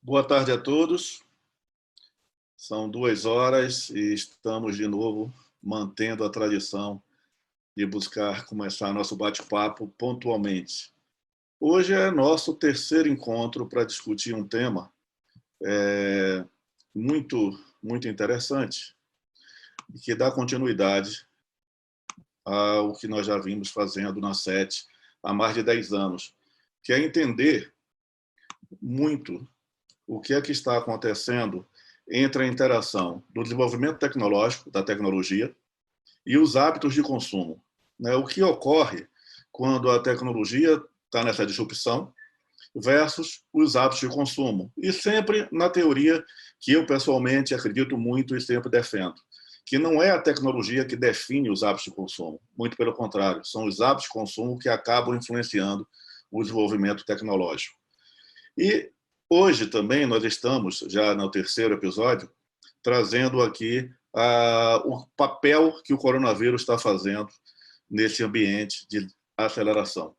Boa tarde a todos. São 2 horas e estamos de novo mantendo a tradição de buscar começar nosso bate-papo pontualmente. Hoje é nosso terceiro encontro para discutir um tema muito interessante e que dá continuidade ao que nós já vimos fazendo na SET há mais de 10 anos, que é entender muito o que é que está acontecendo entre a interação do desenvolvimento tecnológico, da tecnologia, e os hábitos de consumo. O que ocorre quando a tecnologia está nessa disrupção versus os hábitos de consumo. E sempre na teoria que eu pessoalmente acredito muito e sempre defendo, que não é a tecnologia que define os hábitos de consumo, muito pelo contrário, são os hábitos de consumo que acabam influenciando o desenvolvimento tecnológico. E hoje também nós estamos, já no terceiro episódio, trazendo aqui o papel que o coronavírus está fazendo nesse ambiente de aceleração.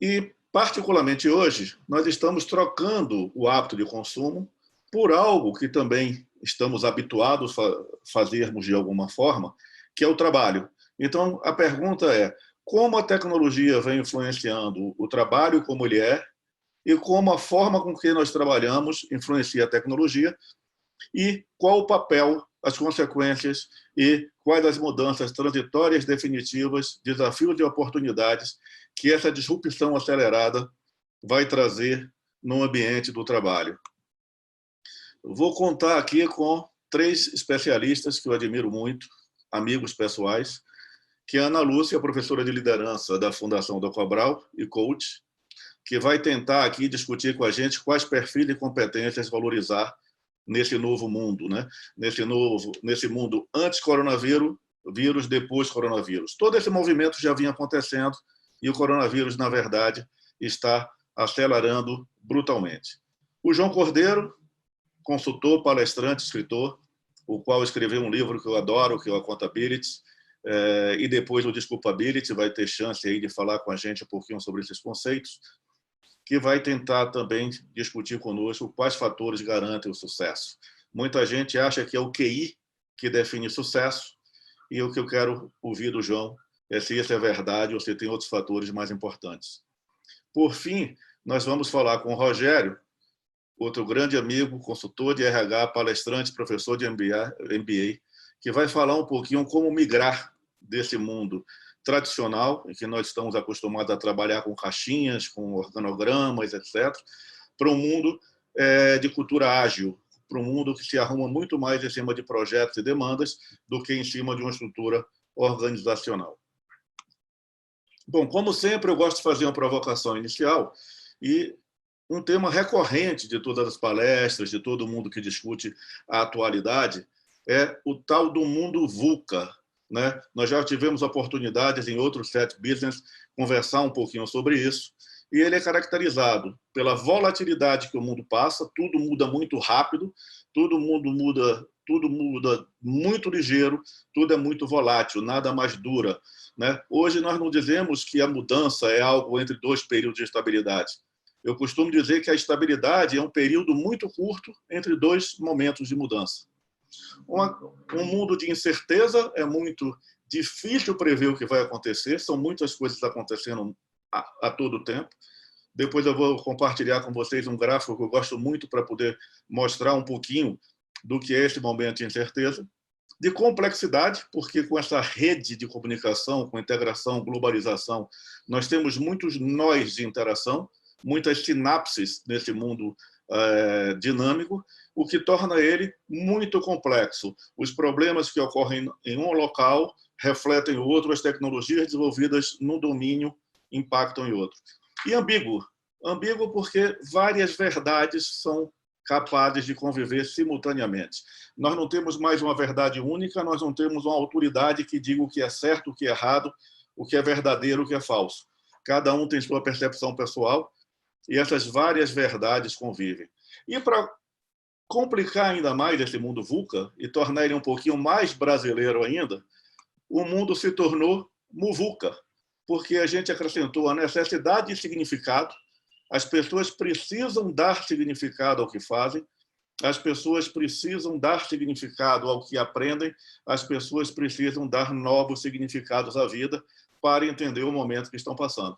E, particularmente hoje, nós estamos trocando o hábito de consumo por algo que também estamos habituados a fazermos de alguma forma, que é o trabalho. Então, a pergunta é, como a tecnologia vem influenciando o trabalho como ele é, e como a forma com que nós trabalhamos influencia a tecnologia e qual o papel, as consequências e quais as mudanças transitórias definitivas, desafios e oportunidades que essa disrupção acelerada vai trazer no ambiente do trabalho. Vou contar aqui com 3 especialistas que eu admiro muito, amigos pessoais, que é a Ana Lúcia, professora de liderança da Fundação Dom Cabral e coach, que vai tentar aqui discutir com a gente quais perfis e competências valorizar nesse novo mundo, né? Nesse mundo antes coronavírus, vírus depois coronavírus. Todo esse movimento já vinha acontecendo e o coronavírus, na verdade, está acelerando brutalmente. O João Cordeiro, consultor, palestrante, escritor, o qual escreveu um livro que eu adoro, que é o Accountability, e depois o Desculpability, vai ter chance aí de falar com a gente um pouquinho sobre esses conceitos, que vai tentar também discutir conosco quais fatores garantem o sucesso. Muita gente acha que é o QI que define sucesso, e o que eu quero ouvir do João é se isso é verdade ou se tem outros fatores mais importantes. Por fim, nós vamos falar com o Rogério, outro grande amigo, consultor de RH, palestrante, professor de MBA, que vai falar um pouquinho como migrar desse mundo tradicional, em que nós estamos acostumados a trabalhar com caixinhas, com organogramas, etc., para um mundo de cultura ágil, para um mundo que se arruma muito mais em cima de projetos e demandas do que em cima de uma estrutura organizacional. Bom, como sempre, eu gosto de fazer uma provocação inicial e um tema recorrente de todas as palestras, de todo mundo que discute a atualidade, é o tal do mundo VUCA. Né? Nós já tivemos oportunidades em outros SET Business conversar um pouquinho sobre isso, e ele é caracterizado pela volatilidade que o mundo passa, tudo muda muito rápido, tudo muda muito ligeiro, tudo é muito volátil, nada mais dura. Né? Hoje nós não dizemos que a mudança é algo entre 2 períodos de estabilidade. Eu costumo dizer que a estabilidade é um período muito curto entre 2 momentos de mudança. Um mundo de incerteza, é muito difícil prever o que vai acontecer, são muitas coisas acontecendo a todo tempo. Depois eu vou compartilhar com vocês um gráfico que eu gosto muito para poder mostrar um pouquinho do que é esse momento de incerteza. De complexidade, porque com essa rede de comunicação, com integração, globalização, nós temos muitos nós de interação, muitas sinapses nesse mundo dinâmico, o que torna ele muito complexo. Os problemas que ocorrem em um local refletem o outro, as tecnologias desenvolvidas num domínio impactam em outro. E ambíguo. Ambíguo porque várias verdades são capazes de conviver simultaneamente. Nós não temos mais uma verdade única, nós não temos uma autoridade que diga o que é certo, o que é errado, o que é verdadeiro, o que é falso. Cada um tem sua percepção pessoal e essas várias verdades convivem. E para complicar ainda mais esse mundo VUCA e tornar ele um pouquinho mais brasileiro ainda, o mundo se tornou MUVUCA, porque a gente acrescentou a necessidade de significado As pessoas precisam dar significado ao que fazem, as pessoas precisam dar significado ao que aprendem, as pessoas precisam dar novos significados à vida para entender o momento que estão passando.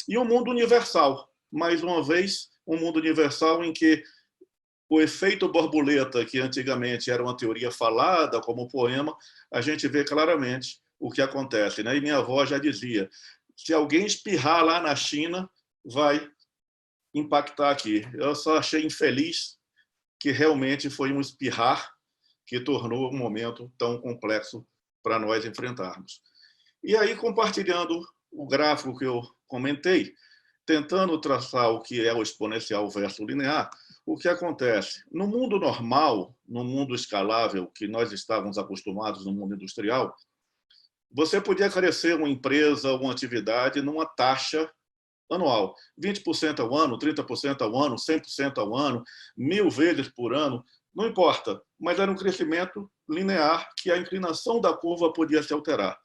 E um mundo universal, mais uma vez, um mundo universal em que o efeito borboleta, que antigamente era uma teoria falada como poema, a gente vê claramente o que acontece, né? E minha avó já dizia, se alguém espirrar lá na China, vai impactar aqui. Eu só achei infeliz que realmente foi um espirrar que tornou um momento tão complexo para nós enfrentarmos. E aí, compartilhando o gráfico que eu comentei, tentando traçar o que é o exponencial versus o linear, o que acontece? No mundo normal, no mundo escalável, que nós estávamos acostumados no mundo industrial, você podia crescer uma empresa, uma atividade numa taxa anual. 20% ao ano, 30% ao ano, 100% ao ano, 1000 vezes por ano, não importa. Mas era um crescimento linear que a inclinação da curva podia se alterar.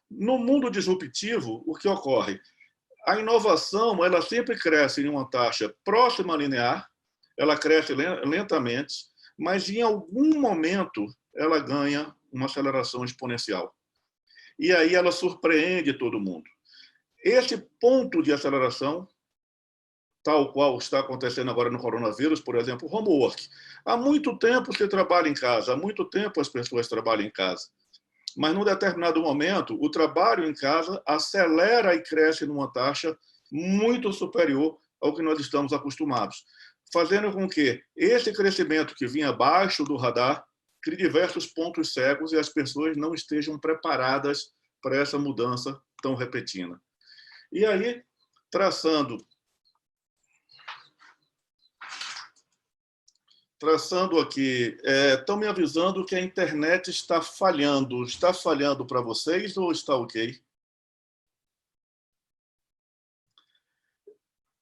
No mundo disruptivo, o que ocorre? A inovação ela sempre cresce em uma taxa próxima à linear, ela cresce lentamente, mas em algum momento ela ganha uma aceleração exponencial. E aí ela surpreende todo mundo. Esse ponto de aceleração, tal qual está acontecendo agora no coronavírus, por exemplo, homework. Há muito tempo se trabalha em casa, há muito tempo as pessoas trabalham em casa. Mas, num determinado momento, o trabalho em casa acelera e cresce numa taxa muito superior ao que nós estamos acostumados, fazendo com que esse crescimento que vinha abaixo do radar crie diversos pontos cegos e as pessoas não estejam preparadas para essa mudança tão repentina. E aí, traçando aqui, estão me avisando que a internet está falhando. Está falhando para vocês ou está ok?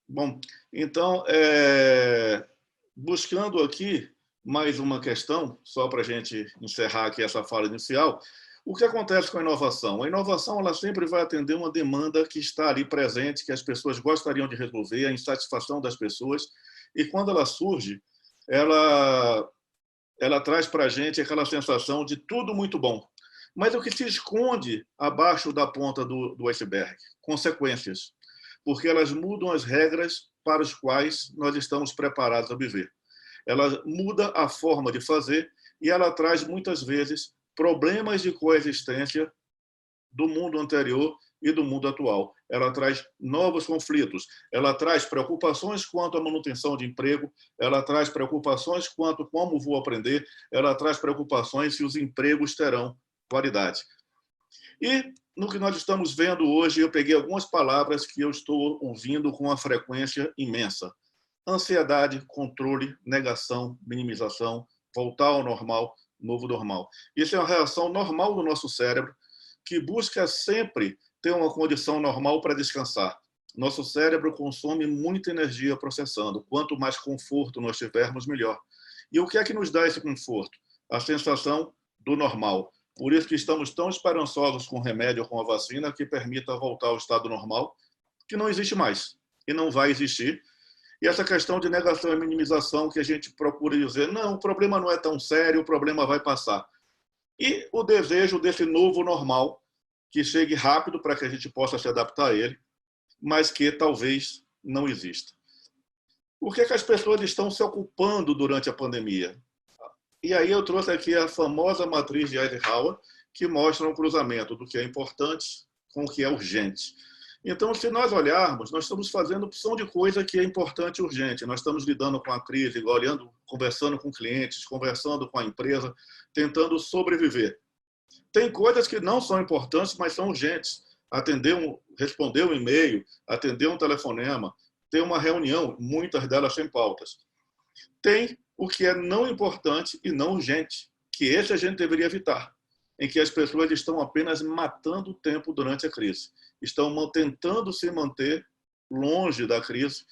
Bom, então, buscando aqui mais uma questão, só para a gente encerrar aqui essa fala inicial, o que acontece com a inovação? A inovação ela sempre vai atender uma demanda que está ali presente, que as pessoas gostariam de resolver, a insatisfação das pessoas, e quando ela surge, ela traz para a gente aquela sensação de tudo muito bom. Mas o que se esconde abaixo da ponta do iceberg? Consequências. Porque elas mudam as regras para as quais nós estamos preparados a viver. Ela muda a forma de fazer e ela traz, muitas vezes, problemas de coexistência do mundo anterior e do mundo atual. Ela traz novos conflitos, ela traz preocupações quanto à manutenção de emprego, ela traz preocupações quanto a como vou aprender, ela traz preocupações se os empregos terão qualidade. E no que nós estamos vendo hoje, eu peguei algumas palavras que eu estou ouvindo com uma frequência imensa. Ansiedade, controle, negação, minimização, voltar ao normal, novo normal. Isso é uma reação normal do nosso cérebro, que busca sempre ter uma condição normal para descansar. Nosso cérebro consome muita energia processando. Quanto mais conforto nós tivermos, melhor. E o que é que nos dá esse conforto? A sensação do normal. Por isso que estamos tão esperançosos com o remédio ou com a vacina que permita voltar ao estado normal, que não existe mais e não vai existir. E essa questão de negação e minimização que a gente procura dizer, não, o problema não é tão sério, o problema vai passar. E o desejo desse novo normal, que chegue rápido para que a gente possa se adaptar a ele, mas que talvez não exista. O que é que as pessoas estão se ocupando durante a pandemia? E aí eu trouxe aqui a famosa matriz de Eisenhower, que mostra um cruzamento do que é importante com o que é urgente. Então, se nós olharmos, nós estamos fazendo opção de coisa que é importante e urgente. Nós estamos lidando com a crise, olhando, conversando com clientes, conversando com a empresa, tentando sobreviver. Tem coisas que não são importantes, mas são urgentes. Responder um e-mail, atender um telefonema, ter uma reunião, muitas delas sem pautas. Tem o que é não importante e não urgente, que esse a gente deveria evitar, em que as pessoas estão apenas matando o tempo durante a crise. Estão tentando se manter longe da crise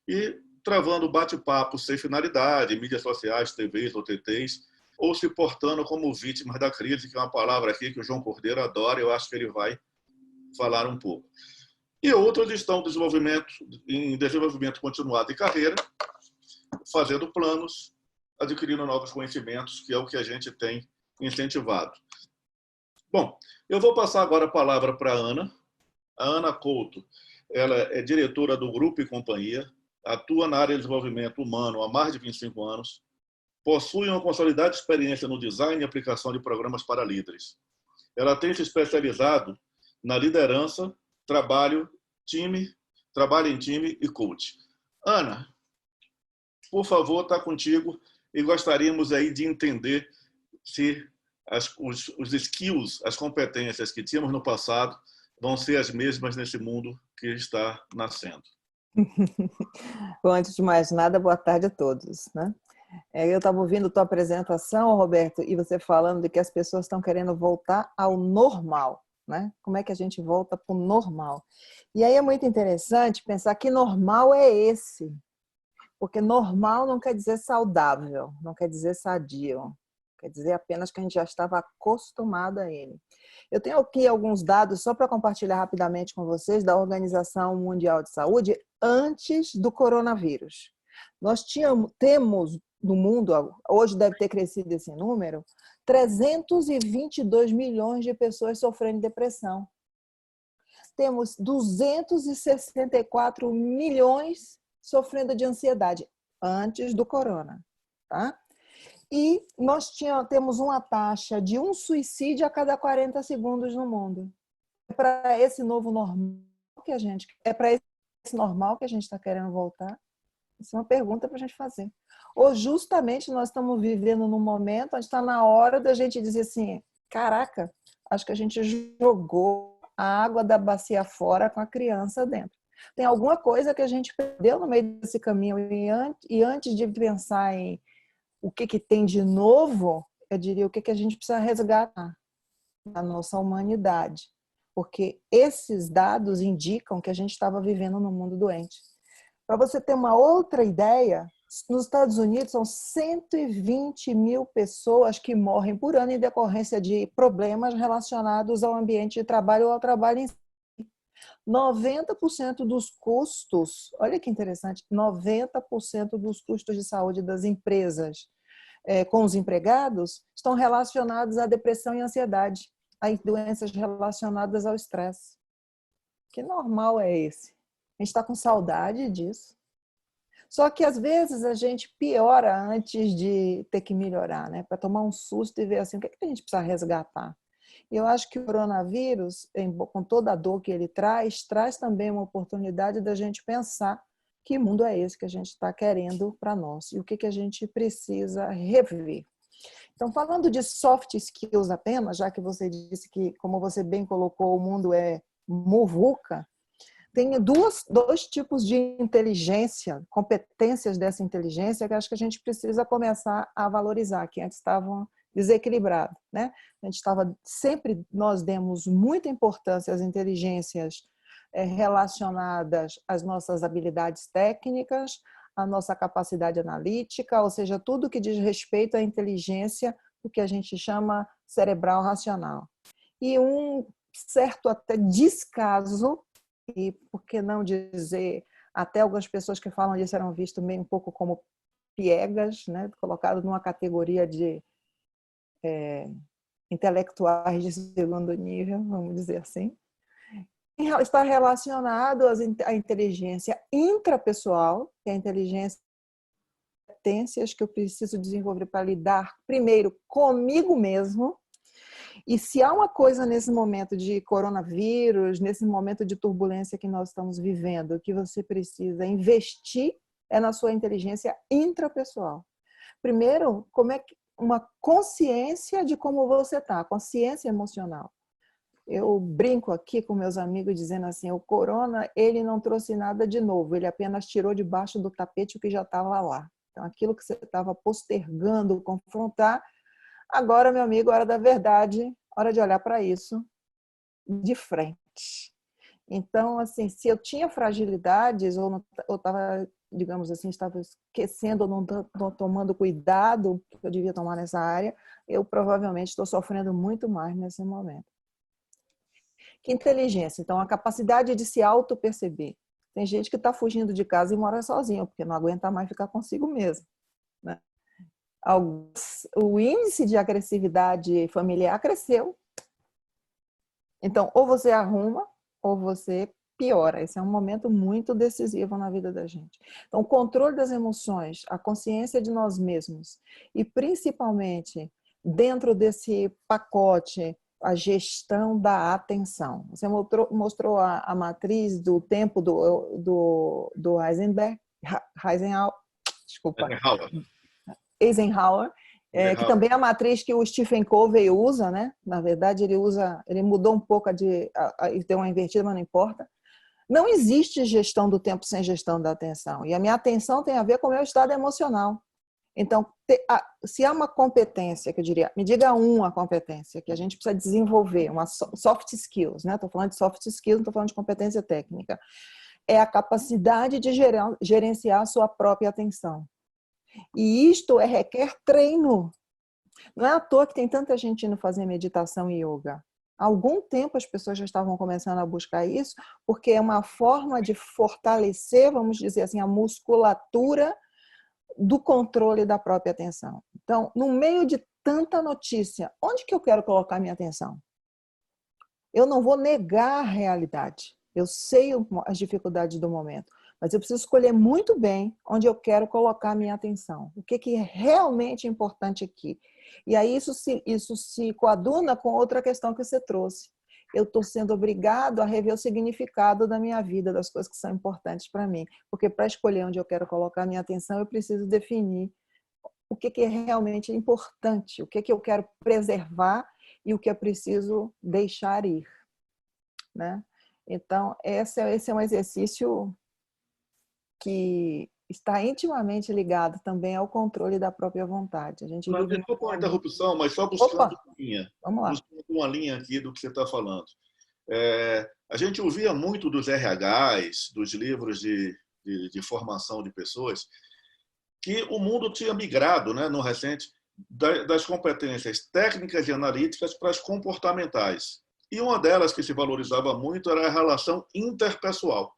e travando bate-papos sem finalidade, mídias sociais, TVs, OTTs, ou se portando como vítimas da crise, que é uma palavra aqui que o João Cordeiro adora, eu acho que ele vai falar um pouco. E outros estão em desenvolvimento continuado de carreira, fazendo planos, adquirindo novos conhecimentos, que é o que a gente tem incentivado. Bom, eu vou passar agora a palavra para a Ana. A Ana Couto, ela é diretora do Grupo e Companhia, atua na área de desenvolvimento humano há mais de 25 anos, possui uma consolidada experiência no design e aplicação de programas para líderes. Ela tem se especializado na liderança, trabalho em time e coach. Ana, por favor, está contigo e gostaríamos aí de entender se os skills, as competências que tínhamos no passado vão ser as mesmas nesse mundo que está nascendo. Bom, antes de mais nada, boa tarde a todos, né? Eu estava ouvindo tua apresentação, Roberto, e você falando de que as pessoas estão querendo voltar ao normal, né? Como é que a gente volta para o normal? E aí é muito interessante pensar que normal é esse, porque normal não quer dizer saudável, não quer dizer sadio, quer dizer apenas que a gente já estava acostumado a ele. Eu tenho aqui alguns dados só para compartilhar rapidamente com vocês da Organização Mundial de Saúde antes do coronavírus. Nós temos no mundo, hoje deve ter crescido esse número, 322 milhões de pessoas sofrendo de depressão. Temos 264 milhões sofrendo de ansiedade antes do corona, tá? E nós temos uma taxa de um suicídio a cada 40 segundos no mundo. É para esse novo normal que a gente está querendo voltar? Isso é uma pergunta para a gente fazer. Ou justamente nós estamos vivendo num momento onde está na hora da gente dizer assim, caraca, acho que a gente jogou a água da bacia fora com a criança dentro. Tem alguma coisa que a gente perdeu no meio desse caminho e antes de pensar em o que tem de novo, eu diria o que a gente precisa resgatar na nossa humanidade. Porque esses dados indicam que a gente estava vivendo num mundo doente. Para você ter uma outra ideia, nos Estados Unidos são 120 mil pessoas que morrem por ano em decorrência de problemas relacionados ao ambiente de trabalho ou ao trabalho em si. 90% dos custos, olha que interessante, 90% dos custos de saúde das empresas com os empregados estão relacionados à depressão e ansiedade, a doenças relacionadas ao estresse. Que normal é esse? A gente está com saudade disso. Só que às vezes a gente piora antes de ter que melhorar, né? Para tomar um susto e ver assim, o que a gente precisa resgatar? E eu acho que o coronavírus, com toda a dor que ele traz também uma oportunidade da gente pensar que mundo é esse que a gente está querendo para nós e o que a gente precisa rever. Então, falando de soft skills apenas, já que você disse que, como você bem colocou, o mundo é muvuca, tem dois tipos de inteligência, competências dessa inteligência que acho que a gente precisa começar a valorizar, que antes estavam desequilibrados, né? Nós demos muita importância às inteligências relacionadas às nossas habilidades técnicas, à nossa capacidade analítica, ou seja, tudo que diz respeito à inteligência, o que a gente chama cerebral racional. E um certo até descaso, e por que não dizer, até algumas pessoas que falam disso eram vistas meio um pouco como piegas, né? Colocado numa categoria de intelectuais de segundo nível, vamos dizer assim. Está relacionado à inteligência intrapessoal, que é a inteligência competências que eu preciso desenvolver para lidar primeiro comigo mesmo. E se há uma coisa nesse momento de coronavírus, nesse momento de turbulência que nós estamos vivendo, que você precisa investir é na sua inteligência intrapessoal. Primeiro, uma consciência de como você está, consciência emocional. Eu brinco aqui com meus amigos dizendo assim, o corona, ele não trouxe nada de novo, ele apenas tirou debaixo do tapete o que já estava lá. Então, aquilo que você estava postergando, confrontar, agora, meu amigo, hora da verdade, hora de olhar para isso de frente. Então, assim, se eu tinha fragilidades ou estava, digamos assim, estava esquecendo ou não tomando cuidado que eu devia tomar nessa área, eu provavelmente estou sofrendo muito mais nesse momento. Que inteligência? Então, a capacidade de se auto-perceber. Tem gente que está fugindo de casa e mora sozinho, porque não aguenta mais ficar consigo mesmo, né? O índice de agressividade familiar cresceu. Então, ou você arruma, ou você piora. Esse é um momento muito decisivo na vida da gente. Então, o controle das emoções, a consciência de nós mesmos, e principalmente dentro desse pacote, a gestão da atenção. Você mostrou a matriz do tempo do Eisenhower, desculpa, Eisenhower, que também é a matriz que o Stephen Covey usa, né? Na verdade, ele mudou um pouco, ele deu uma invertida, mas não importa. Não existe gestão do tempo sem gestão da atenção. E a minha atenção tem a ver com o meu estado emocional. Então, se há uma competência, que eu diria, me diga uma competência que a gente precisa desenvolver, uma soft skills, né? Estou falando de soft skills, não estou falando de competência técnica. É a capacidade de gerenciar a sua própria atenção. E isto requer treino. Não é à toa que tem tanta gente indo fazer meditação e yoga. Há algum tempo as pessoas já estavam começando a buscar isso, porque é uma forma de fortalecer, vamos dizer assim, a musculatura do controle da própria atenção. Então, no meio de tanta notícia, onde que eu quero colocar minha atenção? Eu não vou negar a realidade. Eu sei as dificuldades do momento, mas eu preciso escolher muito bem onde eu quero colocar minha atenção. O que é realmente importante aqui? E aí isso se coaduna com outra questão que você trouxe. Eu estou sendo obrigado a rever o significado da minha vida, das coisas que são importantes para mim. Porque para escolher onde eu quero colocar minha atenção, eu preciso definir o que é realmente importante, o que eu quero preservar e o que é preciso deixar ir, né? Então, esse é um exercício que está intimamente ligado também ao controle da própria vontade. A gente vive Desculpa uma interrupção, mas só vamos lá. buscando uma linha aqui do que você está falando. A gente ouvia muito dos RHs, dos livros de formação de pessoas, que o mundo tinha migrado, né, no recente, das competências técnicas e analíticas para as comportamentais. E uma delas que se valorizava muito era a relação interpessoal.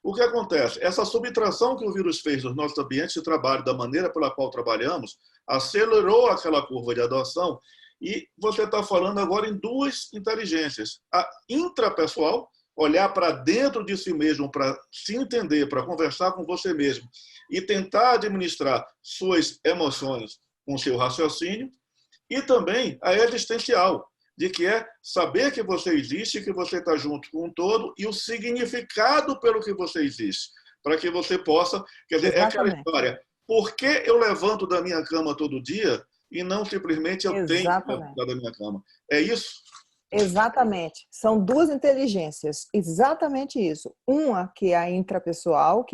O que acontece? Essa subtração que o vírus fez dos nossos ambientes de trabalho, da maneira pela qual trabalhamos, acelerou aquela curva de adoção. E você está falando agora em duas inteligências. A intrapessoal, olhar para dentro de si mesmo, para se entender, para conversar com você mesmo e tentar administrar suas emoções com seu raciocínio. E também a existencial, de que é saber que você existe, que você está junto com um todo e o significado pelo que você existe, para que você possa... Quer dizer, Exatamente. É aquela história, por que eu levanto da minha cama todo dia e não simplesmente eu tenho que levantar da minha cama? É isso? Exatamente. São duas inteligências. Exatamente isso. Uma que é a intrapessoal,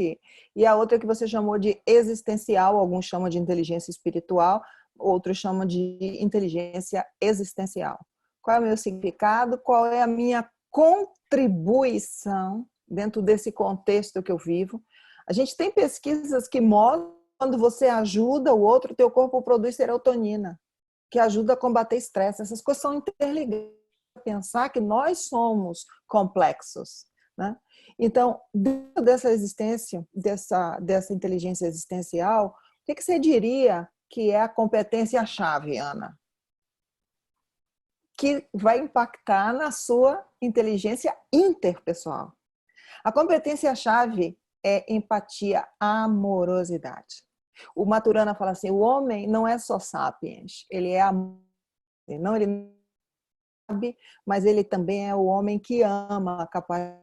e a outra que você chamou de existencial, alguns chamam de inteligência espiritual, outros chamam de inteligência existencial. Qual é o meu significado? Qual é a minha contribuição dentro desse contexto que eu vivo? A gente tem pesquisas que mostram que quando você ajuda o outro, teu corpo produz serotonina, que ajuda a combater estresse. Essas coisas são interligadas. Pensar que nós somos complexos, né? Então, dentro dessa existência, dessa inteligência existencial, o que você diria que é a competência-chave, Ana? Que vai impactar na sua inteligência interpessoal. A competência-chave é empatia, amorosidade. O Maturana fala assim, o homem não é só sapiens, ele é amor. Não, ele sabe, mas ele também é o homem que ama, capaz de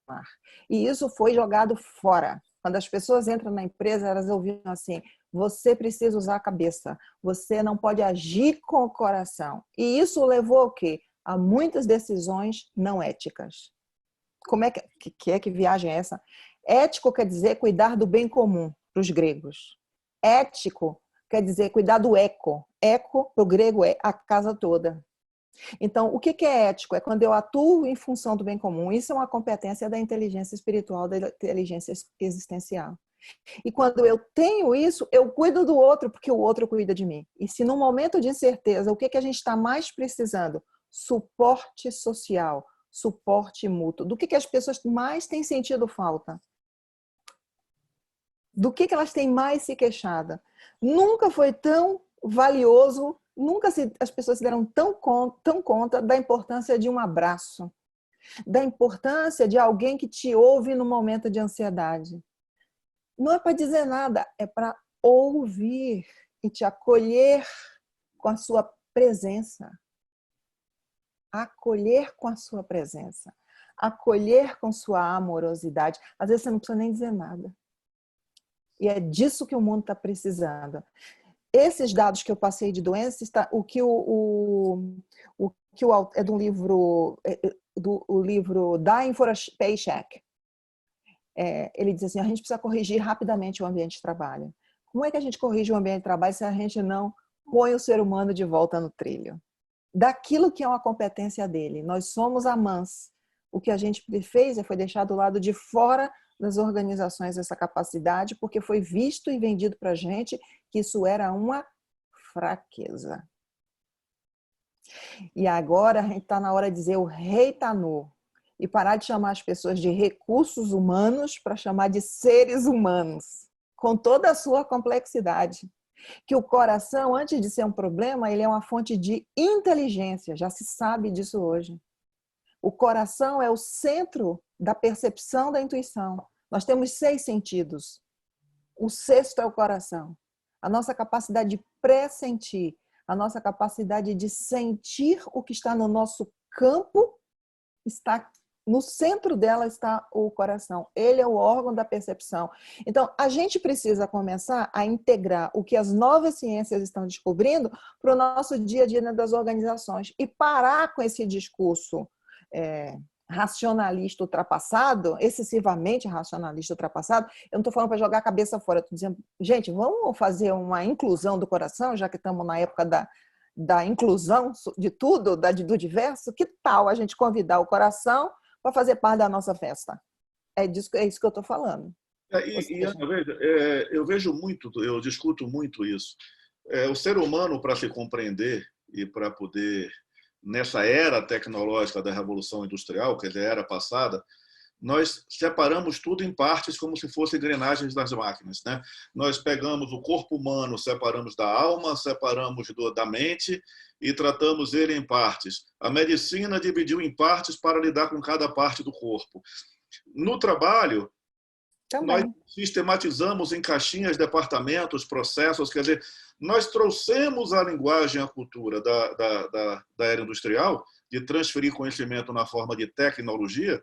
amar. E isso foi jogado fora. Quando as pessoas entram na empresa, elas ouviram assim, você precisa usar a cabeça, você não pode agir com o coração. E isso levou ao quê? A muitas decisões não éticas. Como é que viagem é essa? Ético quer dizer cuidar do bem comum, para os gregos. Ético quer dizer cuidar do eco. Eco, para o grego, é a casa toda. Então, o que é ético? É quando eu atuo em função do bem comum. Isso é uma competência da inteligência espiritual, da inteligência existencial. E quando eu tenho isso, eu cuido do outro, porque o outro cuida de mim. E se num momento de incerteza, o que a gente está mais precisando? Suporte social, suporte mútuo. Do que as pessoas mais têm sentido falta? Do que elas têm mais se queixado? Nunca foi tão valioso, as pessoas se deram tão conta da importância de um abraço, da importância de alguém que te ouve no momento de ansiedade. Não é para dizer nada, é para ouvir e te acolher com a sua presença. Acolher com a sua presença. Acolher com sua amorosidade. Às vezes você não precisa nem dizer nada. E é disso que o mundo está precisando. Esses dados que eu passei de doenças, é do livro, o livro Dying for a Paycheck. Ele diz assim, a gente precisa corrigir rapidamente o ambiente de trabalho. Como é que a gente corrige o ambiente de trabalho se a gente não põe o ser humano de volta no trilho? Daquilo que é uma competência dele. Nós somos amãs. O que a gente fez foi deixar do lado de fora das organizações essa capacidade, porque foi visto e vendido para a gente que isso era uma fraqueza. E agora a gente está na hora de dizer o rei tá nu e parar de chamar as pessoas de recursos humanos para chamar de seres humanos, com toda a sua complexidade. Que o coração, antes de ser um problema, ele é uma fonte de inteligência, já se sabe disso hoje. O coração é o centro da percepção da intuição. Nós temos 6 sentidos. O 6º é o coração. A nossa capacidade de pressentir, a nossa capacidade de sentir o que está no nosso campo, está no centro dela está o coração. Ele é o órgão da percepção. Então, a gente precisa começar a integrar o que as novas ciências estão descobrindo para o nosso dia a dia das organizações e parar com esse discurso racionalista ultrapassado, excessivamente racionalista ultrapassado. Eu não estou falando para jogar a cabeça fora, estou dizendo, gente, vamos fazer uma inclusão do coração, já que estamos na época da inclusão de tudo, do diverso. Que tal a gente convidar o coração para fazer parte da nossa festa? É isso que eu estou falando. Eu vejo muito, eu discuto muito isso. O ser humano, para se compreender e para poder, nessa era tecnológica da Revolução Industrial, que é a era passada, nós separamos tudo em partes como se fossem engrenagens das máquinas, né? Nós pegamos o corpo humano, separamos da alma, separamos da mente e tratamos ele em partes. A medicina dividiu em partes para lidar com cada parte do corpo. No trabalho, nós sistematizamos em caixinhas, departamentos, processos, quer dizer, nós trouxemos a linguagem, a cultura da era industrial, de transferir conhecimento na forma de tecnologia,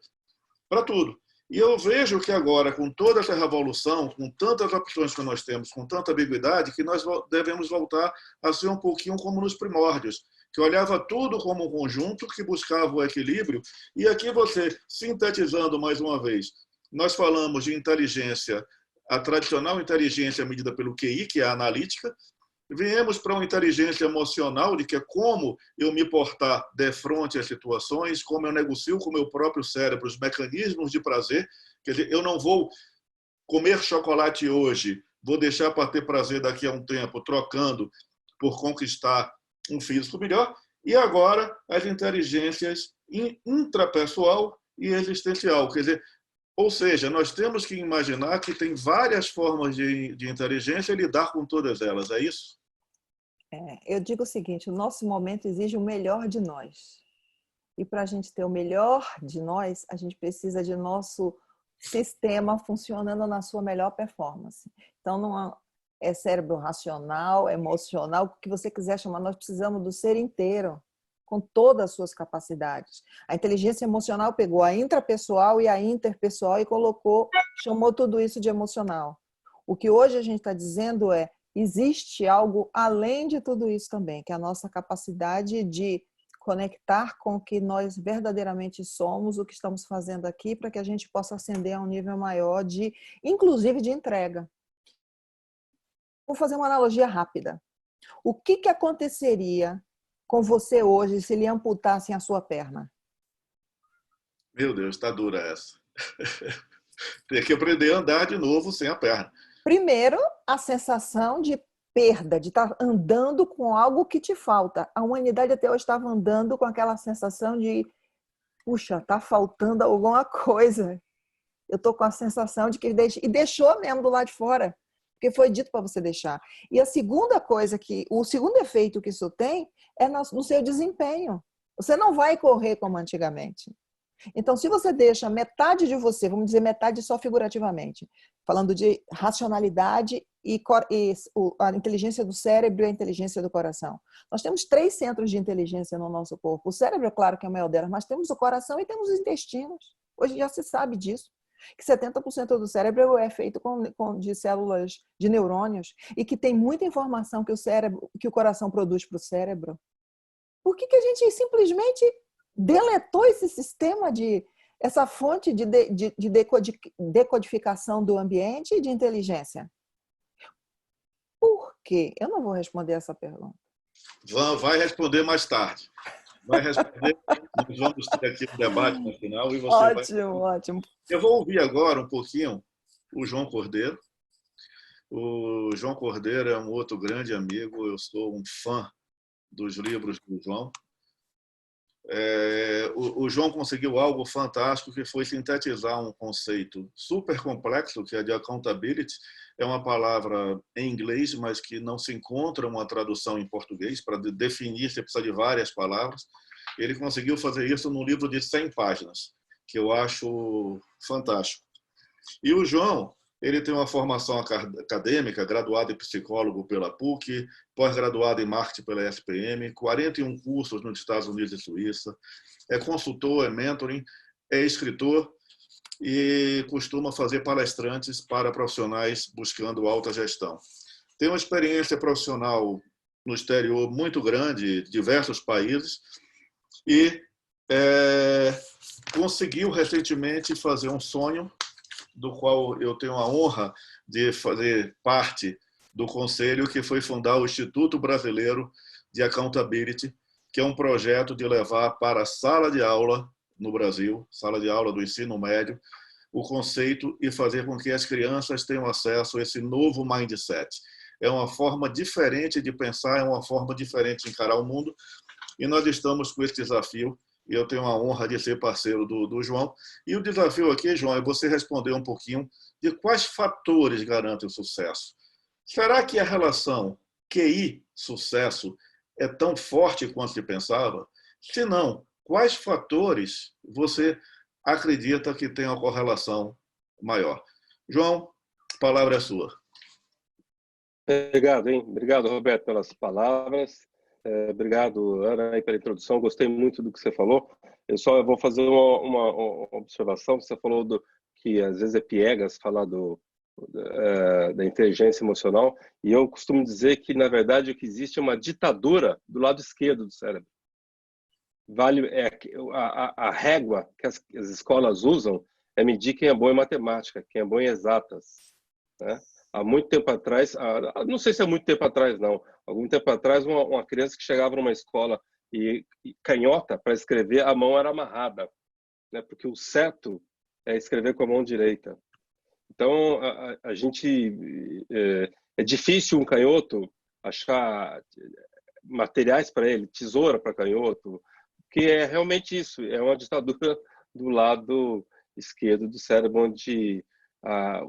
para tudo. E eu vejo que agora, com toda essa revolução, com tantas opções que nós temos, com tanta ambiguidade, que nós devemos voltar a ser um pouquinho como nos primórdios, que olhava tudo como um conjunto, que buscava o equilíbrio. E aqui você, sintetizando mais uma vez, nós falamos de inteligência, a tradicional inteligência medida pelo QI, que é a analítica. Viemos para uma inteligência emocional, de que é como eu me portar de frente às situações, como eu negocio com o meu próprio cérebro os mecanismos de prazer. Quer dizer, eu não vou comer chocolate hoje, vou deixar para ter prazer daqui a um tempo, trocando por conquistar um físico melhor. E agora, as inteligências intrapessoal e existencial. Quer dizer, ou seja, nós temos que imaginar que tem várias formas de inteligência e lidar com todas elas, é isso? Eu digo o seguinte, o nosso momento exige o melhor de nós. E para a gente ter o melhor de nós, a gente precisa de nosso sistema funcionando na sua melhor performance. Então, não é cérebro racional, emocional, o que você quiser chamar, nós precisamos do ser inteiro, com todas as suas capacidades. A inteligência emocional pegou a intrapessoal e a interpessoal e chamou tudo isso de emocional. O que hoje a gente está dizendo é, existe algo além de tudo isso também, que é a nossa capacidade de conectar com o que nós verdadeiramente somos, o que estamos fazendo aqui, para que a gente possa ascender a um nível maior inclusive de entrega. Vou fazer uma analogia rápida. O que aconteceria com você hoje se lhe amputassem a sua perna? Meu Deus, está dura essa. Tem que aprender a andar de novo sem a perna. Primeiro, a sensação de perda, de estar andando com algo que te falta. A humanidade até hoje estava andando com aquela sensação de puxa, tá faltando alguma coisa. Eu tô com a sensação de que ele deixou mesmo do lado de fora, porque foi dito para você deixar. E a segunda coisa o segundo efeito que isso tem é no seu desempenho. Você não vai correr como antigamente. Então, se você deixa metade de você, vamos dizer metade só figurativamente, falando de racionalidade e a inteligência do cérebro e a inteligência do coração. Nós temos 3 centros de inteligência no nosso corpo. O cérebro, é claro que é o maior delas, mas temos o coração e temos os intestinos. Hoje já se sabe disso, que 70% do cérebro é feito de células, de neurônios, e que tem muita informação que o coração produz para o cérebro. Por que a gente simplesmente deletou esse sistema essa fonte de decodificação do ambiente e de inteligência? Por quê? Eu não vou responder essa pergunta. Vai responder mais tarde. Vai responder. Nós vamos ter aqui um debate no final. E você ótimo. Eu vou ouvir agora um pouquinho o João Cordeiro. O João Cordeiro é um outro grande amigo. Eu sou um fã dos livros do João. O João conseguiu algo fantástico, que foi sintetizar um conceito super complexo, que é de accountability. É uma palavra em inglês, mas que não se encontra uma tradução em português. Para definir, você precisa de várias palavras. Ele conseguiu fazer isso num livro de 100 páginas, que eu acho fantástico. E o João, ele tem uma formação acadêmica, graduado em psicólogo pela PUC, pós-graduado em marketing pela SPM, 41 cursos nos Estados Unidos e Suíça, é consultor, é mentoring, é escritor e costuma fazer palestrantes para profissionais buscando alta gestão. Tem uma experiência profissional no exterior muito grande, em diversos países, e conseguiu recentemente fazer um sonho, do qual eu tenho a honra de fazer parte do conselho, que foi fundar o Instituto Brasileiro de Accountability, que é um projeto de levar para a sala de aula no Brasil, sala de aula do ensino médio, o conceito e fazer com que as crianças tenham acesso a esse novo mindset. É uma forma diferente de pensar, é uma forma diferente de encarar o mundo, e nós estamos com esse desafio. E eu tenho a honra de ser parceiro do João. E o desafio aqui, João, é você responder um pouquinho de quais fatores garantem o sucesso. Será que a relação QI-sucesso é tão forte quanto se pensava? Se não, quais fatores você acredita que tem uma correlação maior? João, a palavra é sua. Obrigado, hein? Obrigado, Roberto, pelas palavras. Obrigado, Ana, pela introdução. Gostei muito do que você falou. Eu só vou fazer uma observação. Você falou que às vezes é piegas falar da inteligência emocional, e eu costumo dizer que, na verdade, o que existe é uma ditadura do lado esquerdo do cérebro. A régua que as escolas usam é medir quem é bom em matemática, quem é bom em exatas, né? Há muito tempo atrás, não sei se é muito tempo atrás, não. Algum tempo atrás, uma criança que chegava numa escola e canhota, para escrever, a mão era amarrada, né? Porque o certo é escrever com a mão direita. Então, a gente... É difícil um canhoto achar materiais para ele, tesoura para canhoto, que é realmente isso, é uma ditadura do lado esquerdo do cérebro, onde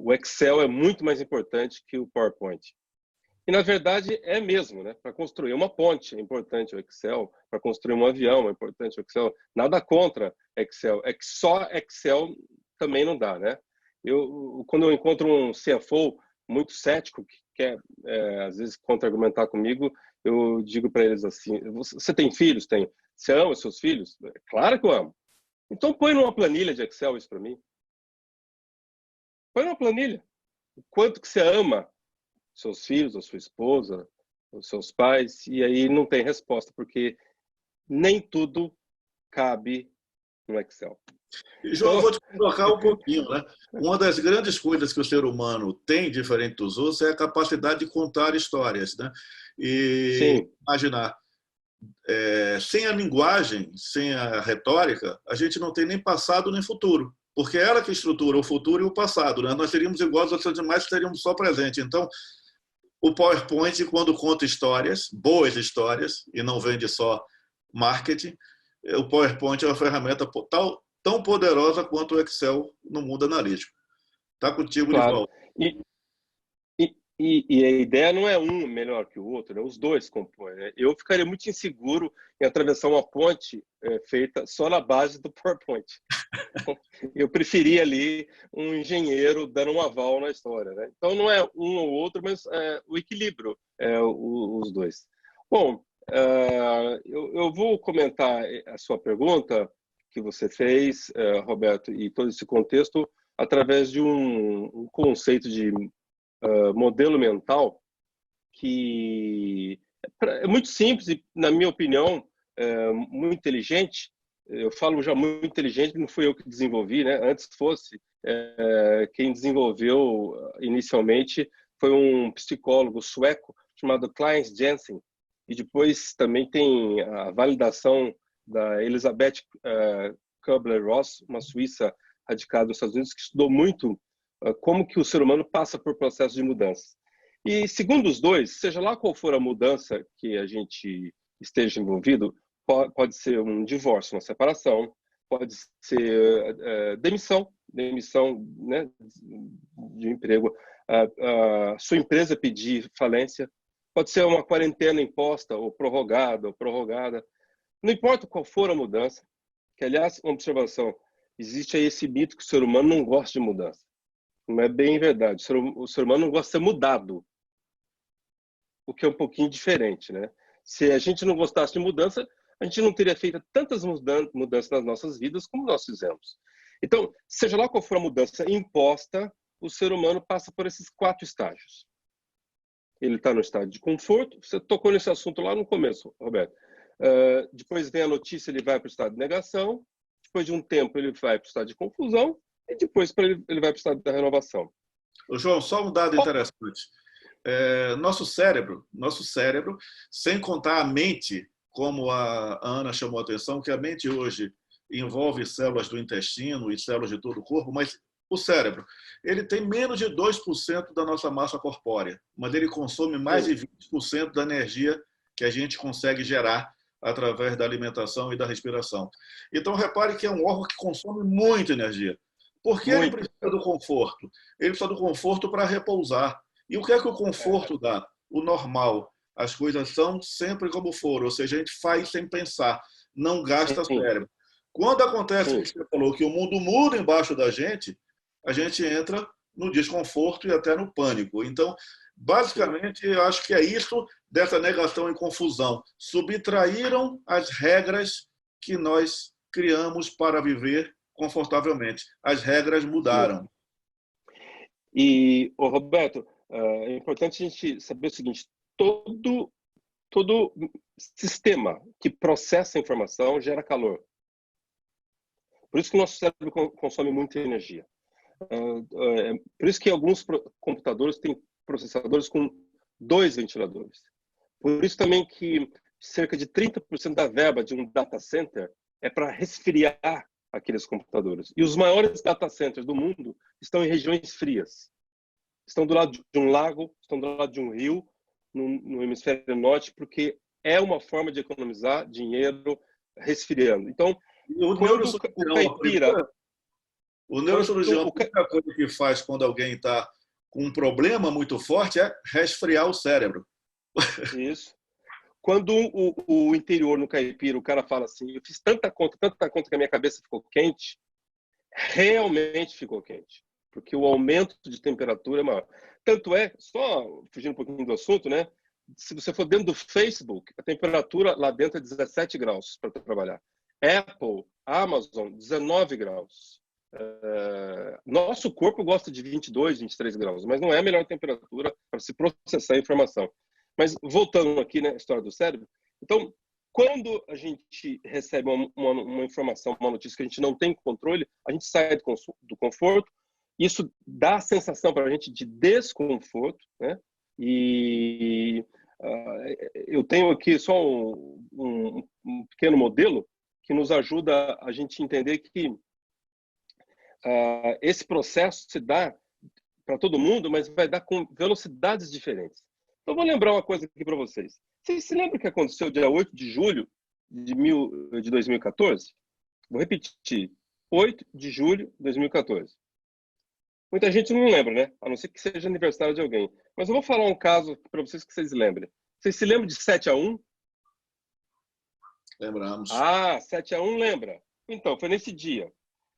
o Excel é muito mais importante que o PowerPoint. E, na verdade, é mesmo, né? Para construir uma ponte é importante o Excel, para construir um avião é importante o Excel. Nada contra Excel, é que só Excel também não dá, né? Quando eu encontro um CFO muito cético, que quer, às vezes, contra-argumentar comigo, eu digo para eles assim: você tem filhos? Tem. Você ama os seus filhos? Claro que eu amo. Então, põe numa planilha de Excel isso para mim. Põe numa planilha. O quanto que você ama seus filhos, a sua esposa, os seus pais, e aí não tem resposta, porque nem tudo cabe no Excel. João, eu vou te colocar um pouquinho, né? Uma das grandes coisas que o ser humano tem, diferente dos outros, é a capacidade de contar histórias, né? E Sim. imaginar. Sem a linguagem, sem a retórica, a gente não tem nem passado nem futuro, porque é ela que estrutura o futuro e o passado, né? Nós seríamos iguais aos outros animais, teríamos só presente. Então, o PowerPoint, quando conta histórias, boas histórias, e não vende só marketing, o PowerPoint é uma ferramenta tão poderosa quanto o Excel no mundo analítico. Está contigo, Claro. Nivaldo. E a ideia não é um melhor que o outro, né? Os dois compõem, né? Eu ficaria muito inseguro em atravessar uma ponte feita só na base do PowerPoint. Eu preferia ali um engenheiro dando um aval na história, né? Então não é um ou outro, mas o equilíbrio é os dois. Bom, eu vou comentar a sua pergunta que você fez, Roberto, e todo esse contexto através de um conceito de modelo mental que é muito simples e, na minha opinião, muito inteligente. Eu falo já muito inteligente, não fui eu que desenvolvi, né? Antes fosse, quem desenvolveu inicialmente foi um psicólogo sueco chamado Clarence Jensen, e depois também tem a validação da Elizabeth Kubler-Ross, uma suíça radicada nos Estados Unidos, que estudou muito como que o ser humano passa por processos de mudança. E segundo os dois, seja lá qual for a mudança que a gente esteja envolvido, pode ser um divórcio, uma separação, pode ser demissão, né, de emprego, sua empresa pedir falência, pode ser uma quarentena imposta ou prorrogada. Não importa qual for a mudança, que aliás, uma observação, existe aí esse mito que o ser humano não gosta de mudança. Não é bem verdade. O ser humano não gosta de ser mudado, o que é um pouquinho diferente, né? Se a gente não gostasse de mudança, a gente não teria feito tantas mudanças nas nossas vidas como nós fizemos. Então, seja lá qual for a mudança imposta, o ser humano passa por esses 4 estágios. Ele está no estado de conforto. Você tocou nesse assunto lá no começo, Roberto. Depois vem a notícia, ele vai para o estado de negação. Depois de um tempo, ele vai para o estado de confusão. E depois ele vai para o estado da renovação. Ô, João, só um dado interessante. Nosso cérebro, sem contar a mente, como a Ana chamou a atenção, que a mente hoje envolve células do intestino e células de todo o corpo, mas o cérebro, ele tem menos de 2% da nossa massa corpórea, mas ele consome mais de 20% da energia que a gente consegue gerar através da alimentação e da respiração. Então, repare que é um órgão que consome muita energia. Por que ele precisa do conforto? Ele precisa do conforto para repousar. E o que é que o conforto dá? O normal. As coisas são sempre como foram, ou seja, a gente faz sem pensar, não gasta cérebro. Quando acontece o que você falou, que o mundo muda embaixo da gente, a gente entra no desconforto e até no pânico. Então, basicamente, eu acho que é isso dessa negação e confusão. Subtraíram as regras que nós criamos para viver confortavelmente. As regras mudaram. E, Roberto, é importante a gente saber o seguinte: todo sistema que processa a informação gera calor. Por isso que o nosso cérebro consome muita energia. Por isso que alguns computadores têm processadores com 2 ventiladores. Por isso também que cerca de 30% da verba de um data center é para resfriar aqueles computadores. E os maiores data centers do mundo estão em regiões frias. Estão do lado de um lago, estão do lado de um rio, no hemisfério norte, porque é uma forma de economizar dinheiro resfriando. Então, o neurocirurgião, a única coisa que faz quando alguém está com um problema muito forte é resfriar o cérebro. Isso. Quando o interior no caipira, o cara fala assim: eu fiz tanta conta que a minha cabeça ficou quente, realmente ficou quente, porque o aumento de temperatura é maior. Tanto é, só fugindo um pouquinho do assunto, né? Se você for dentro do Facebook, a temperatura lá dentro é 17 graus para trabalhar. Apple, Amazon, 19 graus. Nosso corpo gosta de 22, 23 graus, mas não é a melhor temperatura para se processar a informação. Mas voltando aqui, né, a história do cérebro. Então, quando a gente recebe uma informação, uma notícia que a gente não tem controle, a gente sai do conforto. Isso dá a sensação para a gente de desconforto, né? E eu tenho aqui só um pequeno modelo que nos ajuda a gente entender que esse processo se dá para todo mundo, mas vai dar com velocidades diferentes. Então, vou lembrar uma coisa aqui para vocês. Vocês se lembram o que aconteceu dia 8 de julho de 2014? Vou repetir. 8 de julho de 2014. Muita gente não lembra, né? A não ser que seja aniversário de alguém. Mas eu vou falar um caso para vocês que vocês lembrem. Vocês se lembram de 7-1? Lembramos. 7-1 lembra? Então, foi nesse dia.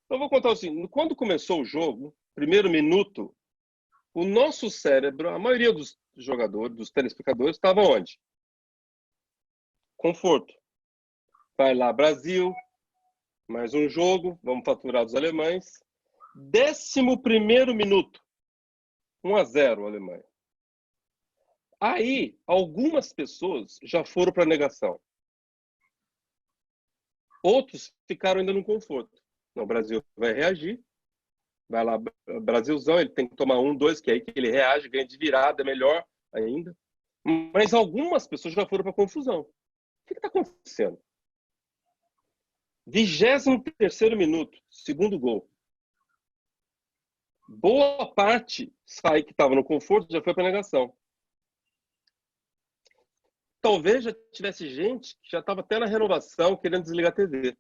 Então, eu vou contar assim. Quando começou o jogo, primeiro minuto, o nosso cérebro, a maioria dos jogadores, dos telespectadores, estava onde? Conforto. Vai lá, Brasil, mais um jogo, vamos faturar dos alemães. 11º minuto, 1-0 Alemanha. Aí, algumas pessoas já foram para a negação. Outros ficaram ainda no conforto. Não, o Brasil vai reagir. Vai lá, Brasilzão, ele tem que tomar 1-2, que é aí que ele reage, ganha de virada, é melhor ainda. Mas algumas pessoas já foram para a confusão. O que está acontecendo? 23º minuto, segundo gol. Boa parte que estava no conforto já foi para a negação. Talvez já tivesse gente que já estava até na renovação querendo desligar a TV.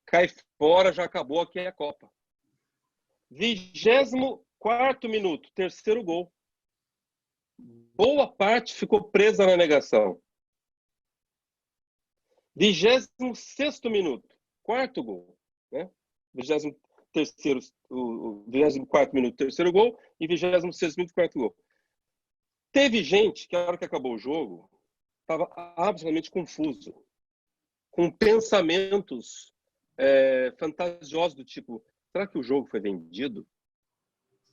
Cai fora, já acabou, aqui é a Copa. 24º minuto, terceiro gol. Boa parte ficou presa na negação. 26º minuto, quarto gol. Né? 24º minuto, terceiro gol, e 26º minuto, quarto gol. Teve gente que, na hora que acabou o jogo, estava absolutamente confuso, com pensamentos fantasiosos do tipo, será que o jogo foi vendido?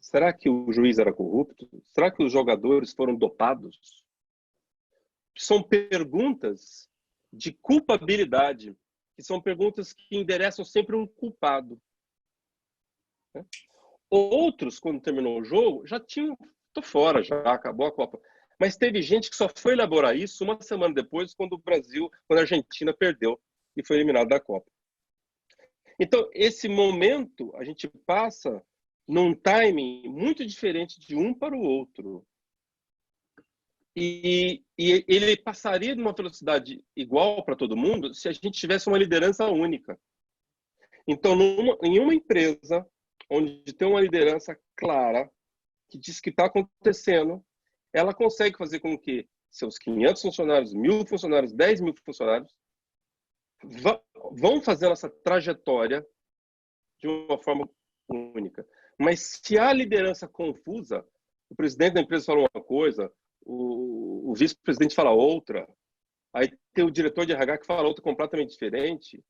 Será que o juiz era corrupto? Será que os jogadores foram dopados? São perguntas de culpabilidade, que são perguntas que endereçam sempre um culpado. Outros, quando terminou o jogo, já tinham, tô fora, já acabou a Copa. Mas teve gente que só foi elaborar isso uma semana depois, quando a Argentina perdeu e foi eliminado da Copa. Então, esse momento a gente passa num timing muito diferente de um para o outro. E ele passaria numa velocidade igual para todo mundo se a gente tivesse uma liderança única. Então, em uma empresa onde tem uma liderança clara, que diz que está acontecendo, ela consegue fazer com que seus 500 funcionários, 1.000 funcionários, 10.000 funcionários vão fazendo essa trajetória de uma forma única. Mas se há liderança confusa, o presidente da empresa fala uma coisa, o vice-presidente fala outra, aí tem o diretor de RH que fala outra completamente diferente.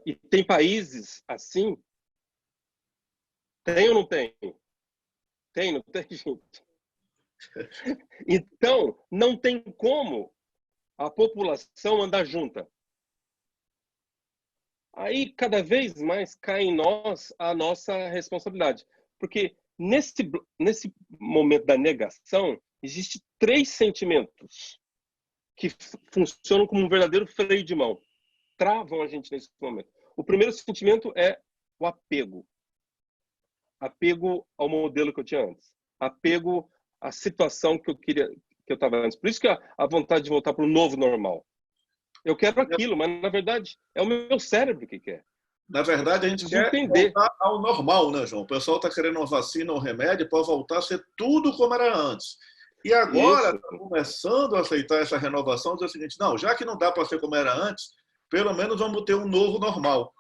E tem países assim? Tem ou não tem? Tem, não tem, gente? Então, não tem como a população andar junta. Aí, cada vez mais, cai em nós a nossa responsabilidade. Porque nesse momento da negação, existem 3 sentimentos que funcionam como um verdadeiro freio de mão. Travam a gente nesse momento. O primeiro sentimento é o apego. Apego ao modelo que eu tinha antes. Apego à situação que eu estava antes. Por isso que a vontade de voltar para o novo normal. Eu quero aquilo, mas na verdade é o meu cérebro que quer. Na verdade, a gente quer voltar ao normal, né, João? O pessoal está querendo uma vacina, um remédio para voltar a ser tudo como era antes. E agora está começando a aceitar essa renovação, dizer o seguinte, não, já que não dá para ser como era antes, pelo menos vamos ter um novo normal.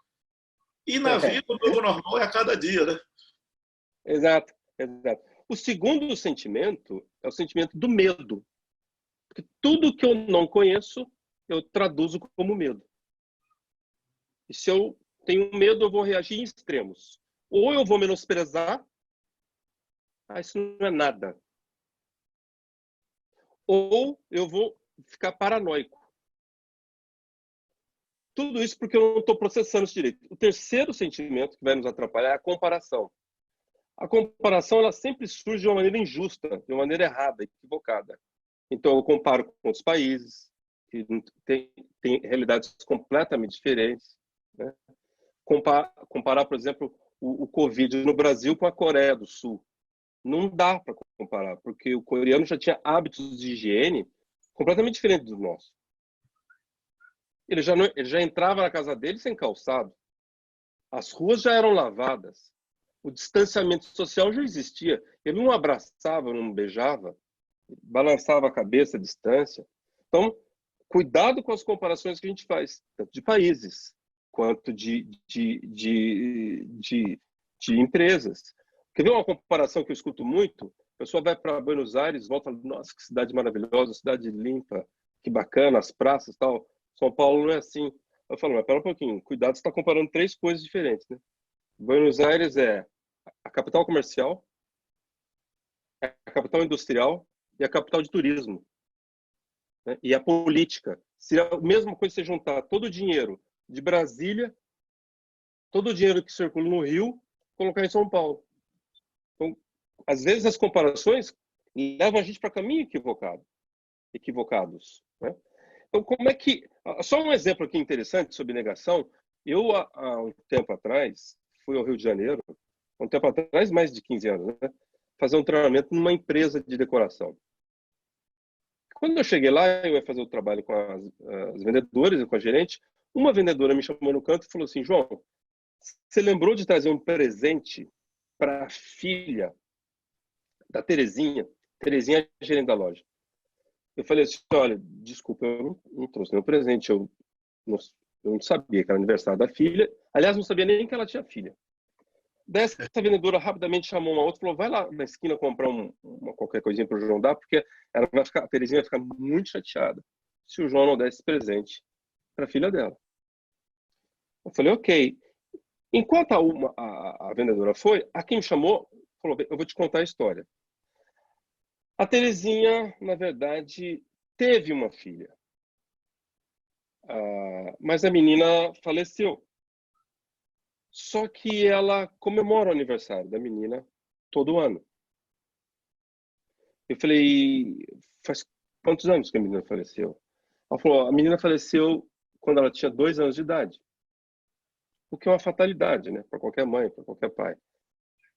E na vida, o novo normal é a cada dia, né? Exato, exato. O segundo sentimento é o sentimento do medo. Porque tudo que eu não conheço, eu traduzo como medo. E se eu tenho medo, eu vou reagir em extremos. Ou eu vou menosprezar, isso não é nada. Ou eu vou ficar paranoico. Tudo isso porque eu não estou processando isso direito. O terceiro sentimento que vai nos atrapalhar é a comparação. A comparação ela sempre surge de uma maneira injusta, de uma maneira errada, equivocada. Então eu comparo com outros países que têm realidades completamente diferentes. Né? Comparar, por exemplo, o Covid no Brasil com a Coreia do Sul. Não dá para comparar, porque o coreano já tinha hábitos de higiene completamente diferente do nosso. Ele já entrava na casa dele sem calçado. As ruas já eram lavadas. O distanciamento social já existia. Ele não abraçava, não beijava, balançava a cabeça à distância. Então, cuidado com as comparações que a gente faz, tanto de países quanto de empresas. Quer ver uma comparação que eu escuto muito? A pessoa vai para Buenos Aires, volta e fala, nossa, que cidade maravilhosa, cidade limpa, que bacana, as praças e tal. São Paulo não é assim. Eu falo, mas pera um pouquinho, cuidado, você está comparando três coisas diferentes, né? Buenos Aires é a capital comercial, a capital industrial e a capital de turismo, né? E a política. Se é a mesma coisa você juntar todo o dinheiro de Brasília, todo o dinheiro que circula no Rio, colocar em São Paulo. Então, às vezes as comparações levam a gente para caminho equivocados, né? Então, como é que... Só um exemplo aqui interessante sobre negação. Eu, há um tempo atrás, fui ao Rio de Janeiro, há um tempo atrás, mais de 15 anos, né? Fazer um treinamento numa empresa de decoração. Quando eu cheguei lá, eu ia fazer o trabalho com as vendedoras e com a gerente. Uma vendedora me chamou no canto e falou assim, João, você lembrou de trazer um presente para a filha da Terezinha? Terezinha é a gerente da loja. Eu falei assim, olha, desculpa, eu não trouxe nenhum presente, eu não sabia que era aniversário da filha. Aliás, não sabia nem que ela tinha filha. Dessa vendedora rapidamente chamou uma outra e falou, vai lá na esquina comprar qualquer coisinha para o João dar, porque a Terezinha vai ficar muito chateada se o João não der esse presente para a filha dela. Eu falei, ok. Enquanto a vendedora foi, a quem me chamou falou, eu vou te contar a história. A Terezinha, na verdade, teve uma filha. Mas a menina faleceu. Só que ela comemora o aniversário da menina todo ano. Eu falei, faz quantos anos que a menina faleceu? Ela falou, a menina faleceu quando ela tinha 2 anos de idade. O que é uma fatalidade, né? Para qualquer mãe, para qualquer pai.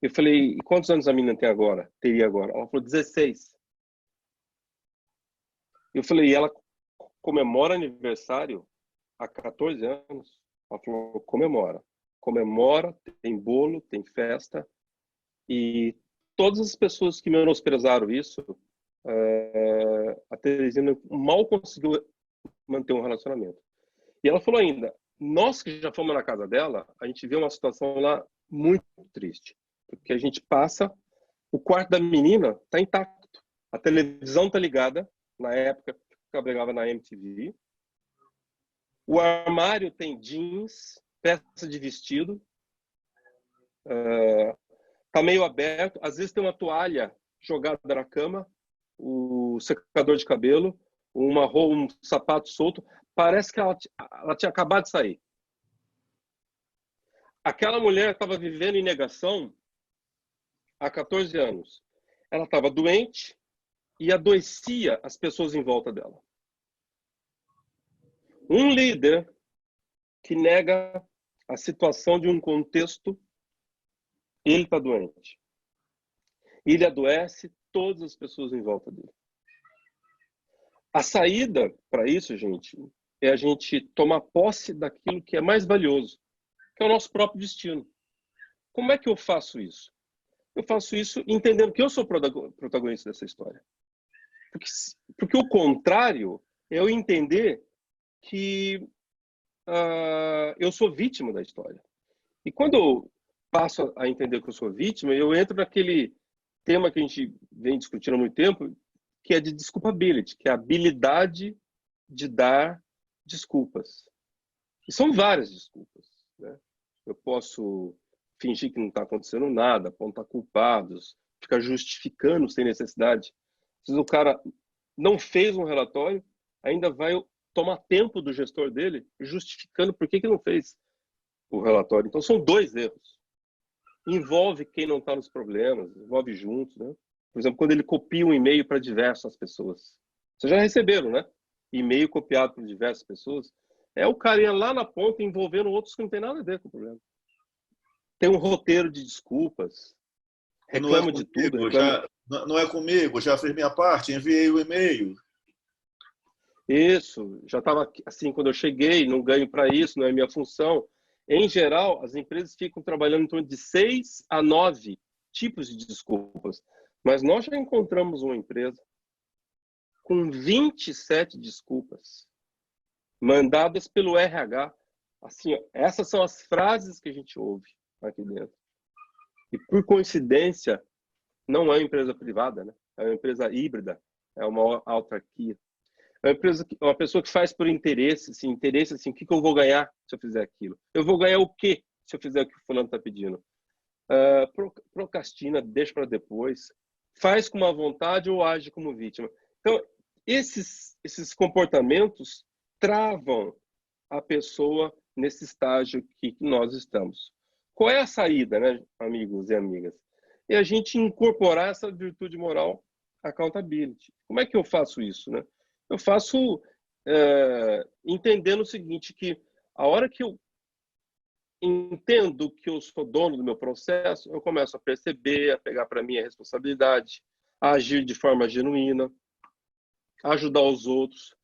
Eu falei, e quantos anos a menina tem agora? Teria agora? Ela falou, 16. Eu falei, e ela comemora aniversário há 14 anos? Ela falou, comemora. Comemora, tem bolo, tem festa. E todas as pessoas que menosprezaram isso, a Terezinha mal conseguiu manter um relacionamento. E ela falou ainda, nós que já fomos na casa dela, a gente vê uma situação lá muito triste. Porque a gente passa, o quarto da menina está intacto. A televisão está ligada, na época que eu brigava na MTV. O armário tem jeans, peça de vestido, tá meio aberto, às vezes tem uma toalha jogada na cama, o secador de cabelo, um sapato solto, parece que ela tinha acabado de sair. Aquela mulher estava vivendo em negação há 14 anos. Ela estava doente e adoecia as pessoas em volta dela. Um líder que nega a situação de um contexto, ele está doente. Ele adoece todas as pessoas em volta dele. A saída para isso, gente, é a gente tomar posse daquilo que é mais valioso, que é o nosso próprio destino. Como é que eu faço isso? Eu faço isso entendendo que eu sou protagonista dessa história. Porque o contrário é eu entender que eu sou vítima da história. E quando eu passo a entender que eu sou vítima, eu entro naquele tema que a gente vem discutindo há muito tempo, que é de desculpability, que é a habilidade de dar desculpas. E são várias desculpas, né? Eu posso fingir que não está acontecendo nada, apontar culpados, ficar justificando sem necessidade. Se o cara não fez um relatório, ainda vai tomar tempo do gestor dele justificando por que não fez o relatório. Então, são 2 erros. Envolve quem não está nos problemas, envolve juntos, né? Por exemplo, quando ele copia um e-mail para diversas pessoas. Vocês já receberam, né? E-mail copiado por diversas pessoas. É o carinha lá na ponta envolvendo outros que não tem nada a ver com o problema. Tem um roteiro de desculpas. Reclama de tudo. Não é comigo, já fiz minha parte, enviei o e-mail. Isso, já estava assim, quando eu cheguei, não ganho para isso, não é minha função. Em geral, as empresas ficam trabalhando em torno de 6 a 9 tipos de desculpas. Mas nós já encontramos uma empresa com 27 desculpas mandadas pelo RH. Assim, ó, essas são as frases que a gente ouve aqui dentro. E por coincidência, não é uma empresa privada, né? É uma empresa híbrida, é uma autarquia. É uma pessoa que faz por interesse, assim, o que eu vou ganhar se eu fizer aquilo? Eu vou ganhar o quê se eu fizer o que o fulano está pedindo? Procrastina, deixa para depois, faz com má vontade ou age como vítima. Então, esses comportamentos travam a pessoa nesse estágio que nós estamos. Qual é a saída, né, amigos e amigas? É a gente incorporar essa virtude moral, accountability. Como é que eu faço isso, né? Eu faço entendendo o seguinte, que a hora que eu entendo que eu sou dono do meu processo, eu começo a perceber, a pegar para mim a responsabilidade, a agir de forma genuína, a ajudar os outros.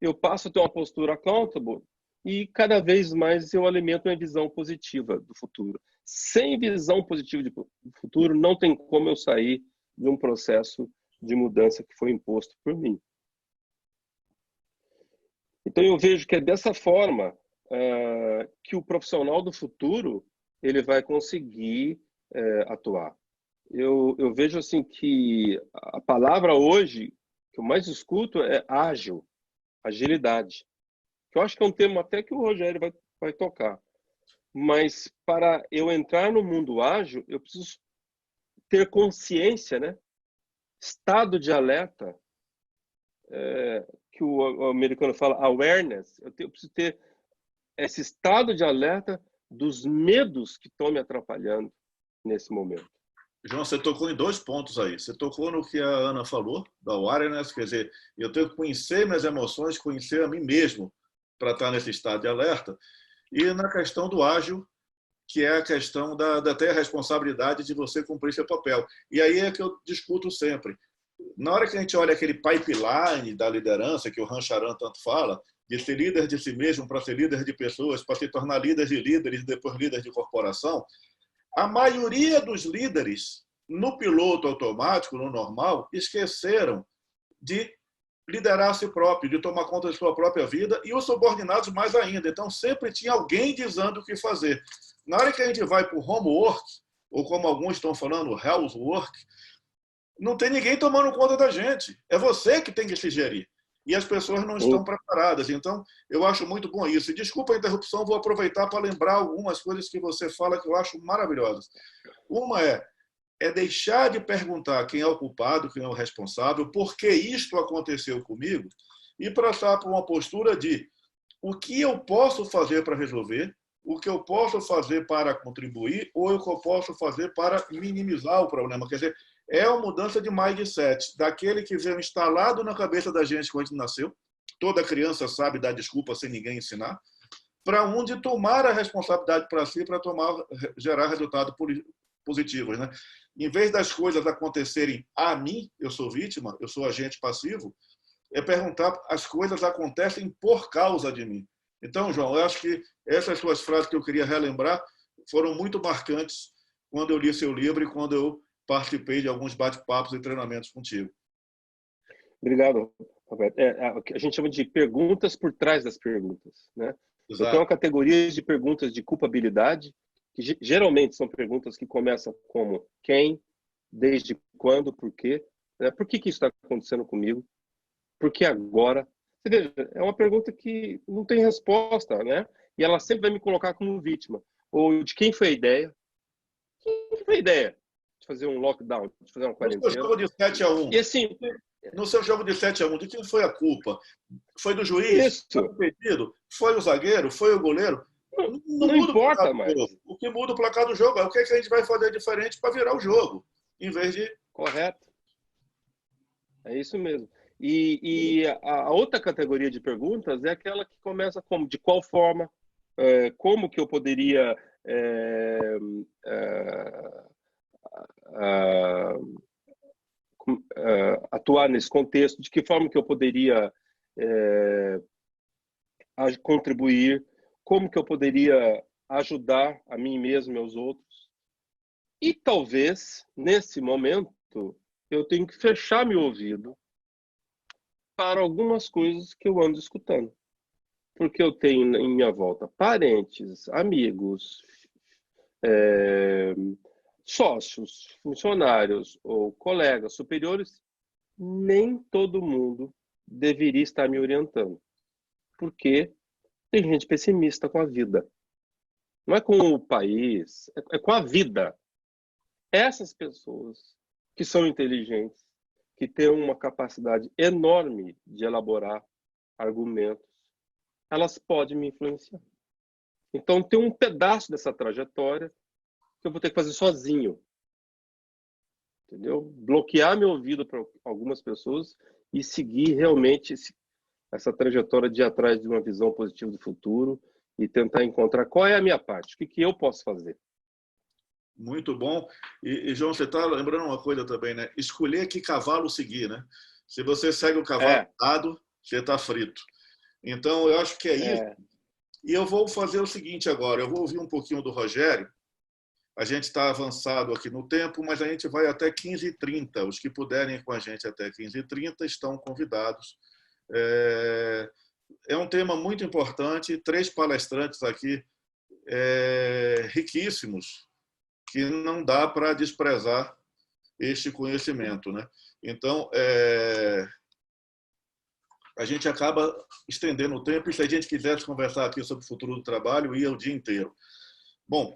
Eu passo a ter uma postura accountable e cada vez mais eu alimento uma visão positiva do futuro. Sem visão positiva do futuro, não tem como eu sair de um processo de mudança que foi imposto por mim. Então eu vejo que é dessa forma que o profissional do futuro ele vai conseguir atuar. Eu vejo assim que a palavra hoje que eu mais escuto é ágil, agilidade. Que eu acho que é um termo até que o Rogério vai tocar. Mas para eu entrar no mundo ágil, eu preciso ter consciência, né? Estado de alerta, que o americano fala awareness. Eu preciso ter esse estado de alerta dos medos que estão me atrapalhando nesse momento. João, você tocou em 2 pontos aí. Você tocou no que a Ana falou, da awareness, quer dizer, eu tenho que conhecer minhas emoções, conhecer a mim mesmo para estar nesse estado de alerta. E na questão do ágil, que é a questão da ter a responsabilidade de você cumprir seu papel. E aí é que eu discuto sempre. Na hora que a gente olha aquele pipeline da liderança, que o Rancharan tanto fala, de ser líder de si mesmo para ser líder de pessoas, para se tornar líder de líderes e depois líder de corporação, a maioria dos líderes, no piloto automático, no normal, esqueceram de liderar a si próprio, de tomar conta de sua própria vida, e os subordinados mais ainda. Então, sempre tinha alguém dizendo o que fazer. Na hora que a gente vai para o homework, ou como alguns estão falando, housework, não tem ninguém tomando conta da gente. É você que tem que se gerir. E as pessoas não estão preparadas. Então, eu acho muito bom isso. E desculpa a interrupção, vou aproveitar para lembrar algumas coisas que você fala que eu acho maravilhosas. Uma é deixar de perguntar quem é o culpado, quem é o responsável, por que isto aconteceu comigo, e passar por uma postura de o que eu posso fazer para resolver, o que eu posso fazer para contribuir, ou o que eu posso fazer para minimizar o problema. Quer dizer, é uma mudança de mindset, daquele que veio instalado na cabeça da gente quando a gente nasceu, toda criança sabe dar desculpa sem ninguém ensinar, para um de tomar a responsabilidade para si, para gerar resultados positivos. Né? Em vez das coisas acontecerem a mim, eu sou vítima, eu sou agente passivo, é perguntar, as coisas acontecem por causa de mim. Então, João, eu acho que essas suas frases que eu queria relembrar foram muito marcantes quando eu li seu livro e quando eu participei de alguns bate-papos e treinamentos contigo. Obrigado, Roberto. A gente chama de perguntas por trás das perguntas, né? Eu tenho uma categoria de perguntas de culpabilidade, que geralmente são perguntas que começam como quem, desde quando, por quê, né? Por que isso está acontecendo comigo? Por que agora? Você veja, é uma pergunta que não tem resposta, né? E ela sempre vai me colocar como vítima. Ou de quem foi a ideia? Quem foi a ideia de fazer um lockdown, de fazer uma quarentena? No seu jogo de 7-1. E assim, no seu jogo de 7-1, de quem foi a culpa? Foi do juiz? Isso. Foi do impedido? Foi o zagueiro? Foi o goleiro? Não importa mais. O que muda o placar do jogo é o que a gente vai fazer diferente para virar o jogo, em vez de... Correto. É isso mesmo. E a outra categoria de perguntas é aquela que começa como, de qual forma, como que eu poderia atuar nesse contexto, de que forma que eu poderia a contribuir, como que eu poderia ajudar a mim mesmo e aos outros. E talvez, nesse momento, eu tenho que fechar meu ouvido para algumas coisas que eu ando escutando. Porque eu tenho em minha volta parentes, amigos, sócios, funcionários ou colegas superiores, nem todo mundo deveria estar me orientando. Porque tem gente pessimista com a vida. Não é com o país, é com a vida. Essas pessoas que são inteligentes, que têm uma capacidade enorme de elaborar argumentos, elas podem me influenciar. Então, tem um pedaço dessa trajetória que eu vou ter que fazer sozinho. Entendeu? Bloquear meu ouvido para algumas pessoas e seguir realmente essa trajetória de ir atrás de uma visão positiva do futuro e tentar encontrar qual é a minha parte, o que eu posso fazer. Muito bom. E João, você está lembrando uma coisa também, né? Escolher que cavalo seguir, né? Se você segue o cavalo errado, você está frito. Então, eu acho que é isso. E eu vou fazer o seguinte agora, eu vou ouvir um pouquinho do Rogério. A gente está avançado aqui no tempo, mas a gente vai até 15h30. Os que puderem ir com a gente até 15h30 estão convidados. É um tema muito importante, 3 palestrantes aqui riquíssimos, que não dá para desprezar este conhecimento, né? Então, a gente acaba estendendo o tempo, e se a gente quisesse conversar aqui sobre o futuro do trabalho, ia o dia inteiro. Bom,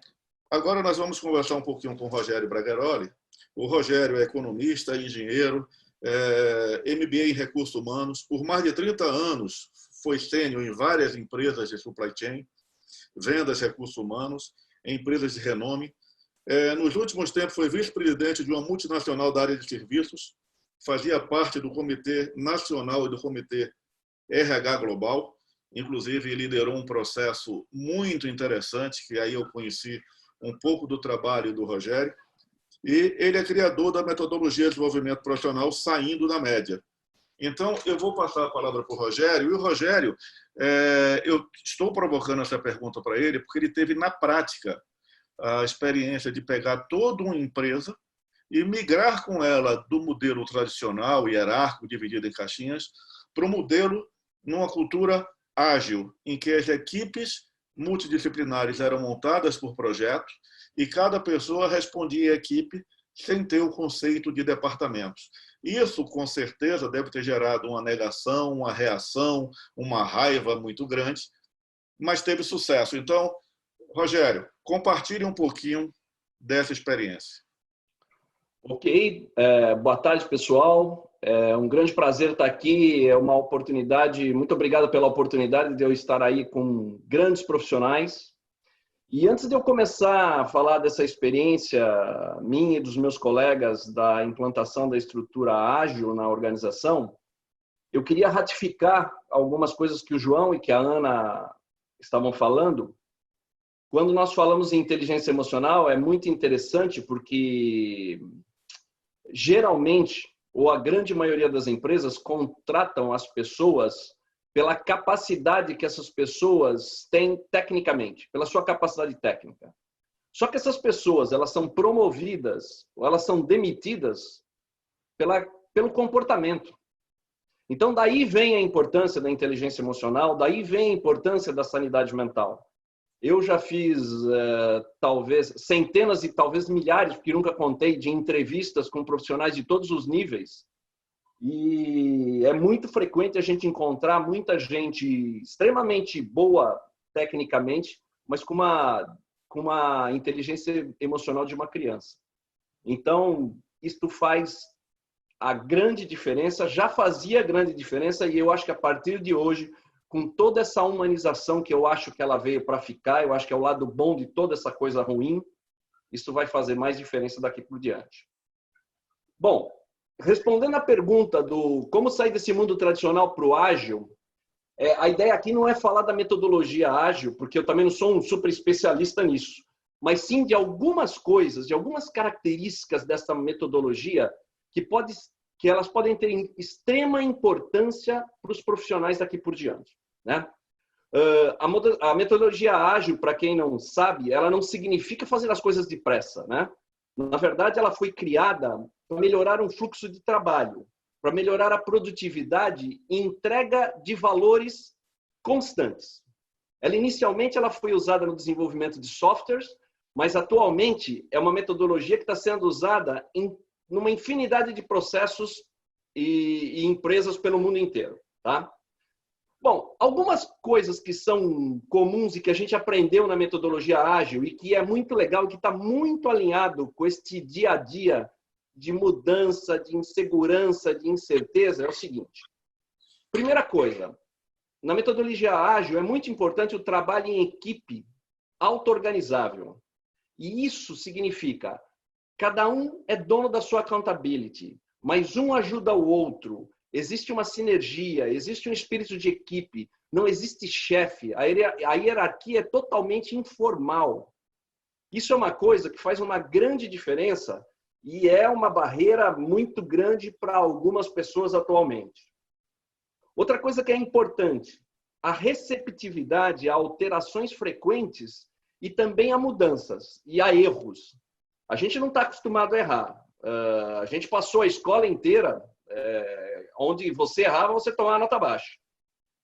agora nós vamos conversar um pouquinho com o Rogério Bragaroli. O Rogério é economista, engenheiro, MBA em recursos humanos. Por mais de 30 anos foi sênior em várias empresas de supply chain, vendas, recursos humanos, em empresas de renome. Nos últimos tempos foi vice-presidente de uma multinacional da área de serviços, fazia parte do Comitê Nacional e do Comitê RH Global, inclusive liderou um processo muito interessante, que aí eu conheci um pouco do trabalho do Rogério, e ele é criador da metodologia de desenvolvimento profissional Saindo da Média. Então, eu vou passar a palavra para o Rogério, e o Rogério, eu estou provocando essa pergunta para ele, porque ele teve na prática a experiência de pegar toda uma empresa e migrar com ela do modelo tradicional, hierárquico, dividido em caixinhas, para um modelo numa cultura ágil, em que as equipes multidisciplinares eram montadas por projeto e cada pessoa respondia à equipe sem ter o conceito de departamentos. Isso, com certeza, deve ter gerado uma negação, uma reação, uma raiva muito grande, mas teve sucesso. Então, Rogério, compartilhe um pouquinho dessa experiência. Ok, boa tarde, pessoal. É um grande prazer estar aqui, é uma oportunidade, muito obrigado pela oportunidade de eu estar aí com grandes profissionais. E antes de eu começar a falar dessa experiência minha e dos meus colegas da implantação da estrutura ágil na organização, eu queria ratificar algumas coisas que o João e que a Ana estavam falando. Quando nós falamos em inteligência emocional, é muito interessante porque geralmente, ou a grande maioria das empresas, contratam as pessoas pela capacidade que essas pessoas têm tecnicamente, pela sua capacidade técnica. Só que essas pessoas, elas são promovidas, ou elas são demitidas pelo comportamento. Então, daí vem a importância da inteligência emocional, daí vem a importância da sanidade mental. Eu já fiz, talvez, centenas e talvez milhares, porque nunca contei, de entrevistas com profissionais de todos os níveis. E é muito frequente a gente encontrar muita gente extremamente boa tecnicamente, mas com uma inteligência emocional de uma criança. Então, isto faz a grande diferença, já fazia grande diferença, e eu acho que a partir de hoje, com toda essa humanização que eu acho que ela veio para ficar, eu acho que é o lado bom de toda essa coisa ruim, isso vai fazer mais diferença daqui por diante. Bom, respondendo à pergunta do como sair desse mundo tradicional para o ágil, a ideia aqui não é falar da metodologia ágil, porque eu também não sou um super especialista nisso, mas sim de algumas coisas, de algumas características dessa metodologia que pode que elas podem ter extrema importância para os profissionais daqui por diante, né? A metodologia ágil, para quem não sabe, ela não significa fazer as coisas depressa, né? Na verdade, ela foi criada para melhorar um fluxo de trabalho, para melhorar a produtividade e entrega de valores constantes. Inicialmente, ela foi usada no desenvolvimento de softwares, mas atualmente é uma metodologia que está sendo usada numa infinidade de processos e empresas pelo mundo inteiro, tá? Bom, algumas coisas que são comuns e que a gente aprendeu na metodologia ágil e que é muito legal e que está muito alinhado com este dia a dia de mudança, de insegurança, de incerteza, é o seguinte. Primeira coisa, na metodologia ágil é muito importante o trabalho em equipe auto-organizável. E isso significa cada um é dono da sua accountability, mas um ajuda o outro. Existe uma sinergia, existe um espírito de equipe, não existe chefe, a hierarquia é totalmente informal. Isso é uma coisa que faz uma grande diferença e é uma barreira muito grande para algumas pessoas atualmente. Outra coisa que é importante, a receptividade a alterações frequentes e também a mudanças e a erros. A gente não está acostumado a errar. A gente passou a escola inteira onde você errava, você tomava nota baixa.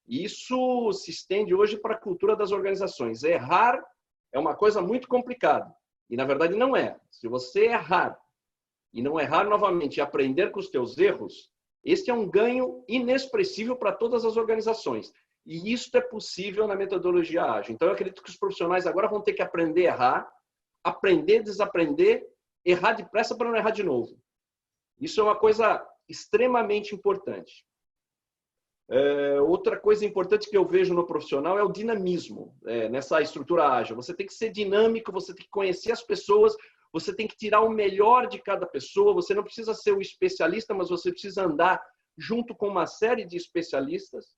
Isso se estende hoje para a cultura das organizações. Errar é uma coisa muito complicada. E, na verdade, não é. Se você errar e não errar novamente e aprender com os teus erros, este é um ganho inexpressível para todas as organizações. E isso é possível na metodologia ágil. Então, eu acredito que os profissionais agora vão ter que aprender a errar, aprender, desaprender, errar depressa para não errar de novo. Isso é uma coisa extremamente importante. Outra coisa importante que eu vejo no profissional é o dinamismo nessa estrutura ágil. Você tem que ser dinâmico, você tem que conhecer as pessoas, você tem que tirar o melhor de cada pessoa. Você não precisa ser o especialista, mas você precisa andar junto com uma série de especialistas.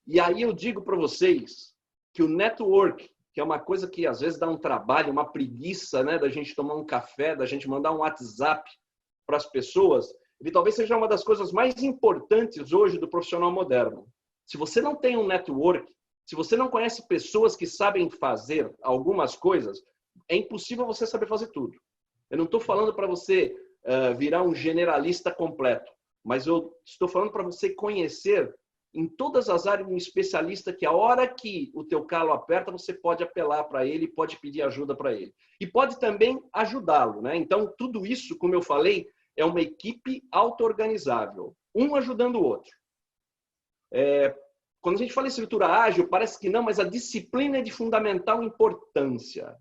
E aí eu digo para vocês que o network, que é uma coisa que às vezes dá um trabalho, uma preguiça, né, da gente tomar um café, da gente mandar um WhatsApp para as pessoas, ele talvez seja uma das coisas mais importantes hoje do profissional moderno. Se você não tem um network, se você não conhece pessoas que sabem fazer algumas coisas, é impossível você saber fazer tudo. Eu não estou falando para você virar um generalista completo, mas eu estou falando para você conhecer em todas as áreas um especialista que a hora que o teu calo aperta, você pode apelar para ele, pode pedir ajuda para ele. E pode também ajudá-lo, né? Então, tudo isso, como eu falei, é uma equipe auto-organizável, um ajudando o outro. Quando a gente fala em estrutura ágil, parece que não, mas a disciplina é de fundamental importância.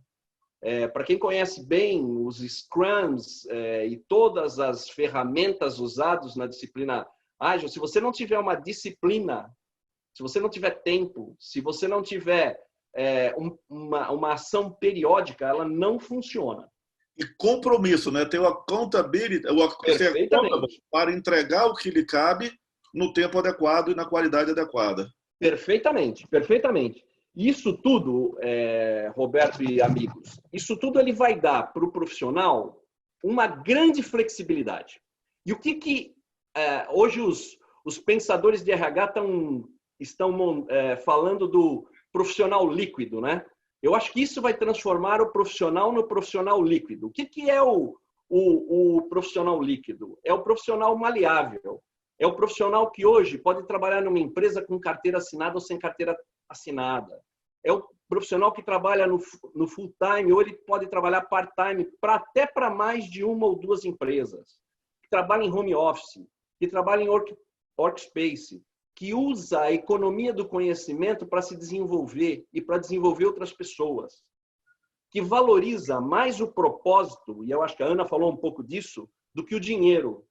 Para quem conhece bem os Scrums e todas as ferramentas usadas na disciplina ágil, se você não tiver uma disciplina, se você não tiver tempo, se você não tiver uma ação periódica, ela não funciona. E compromisso, né? Ter o accountability, para entregar o que lhe cabe no tempo adequado e na qualidade adequada. Perfeitamente, perfeitamente. Isso tudo, Roberto e amigos, isso tudo ele vai dar para o profissional uma grande flexibilidade. E o que hoje os pensadores de RH estão falando do profissional líquido, né? Eu acho que isso vai transformar o profissional no profissional líquido. O que é o profissional líquido? É o profissional maleável. É o profissional que hoje pode trabalhar numa empresa com carteira assinada ou sem carteira assinada. É o profissional que trabalha no full time ou ele pode trabalhar part time até para mais de uma ou duas empresas. Que trabalha em home office, que trabalha em workspace, que usa a economia do conhecimento para se desenvolver e para desenvolver outras pessoas, que valoriza mais o propósito, e eu acho que a Ana falou um pouco disso, do que o dinheiro.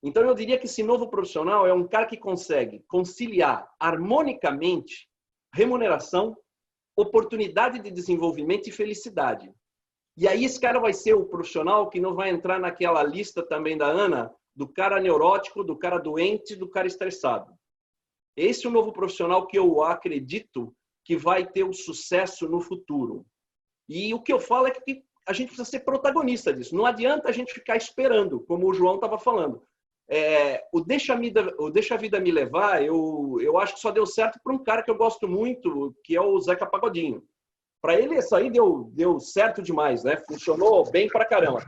Então, eu diria que esse novo profissional é um cara que consegue conciliar harmonicamente remuneração, oportunidade de desenvolvimento e felicidade. E aí esse cara vai ser o profissional que não vai entrar naquela lista também da Ana, do cara neurótico, do cara doente, do cara estressado. Esse é o novo profissional que eu acredito que vai ter o sucesso no futuro. E o que eu falo é que a gente precisa ser protagonista disso. Não adianta a gente ficar esperando, como o João estava falando. o Deixa a Vida Me Levar, eu acho que só deu certo para um cara que eu gosto muito, que é o Zeca Pagodinho. Para ele, isso aí deu certo demais, né? Funcionou bem pra caramba.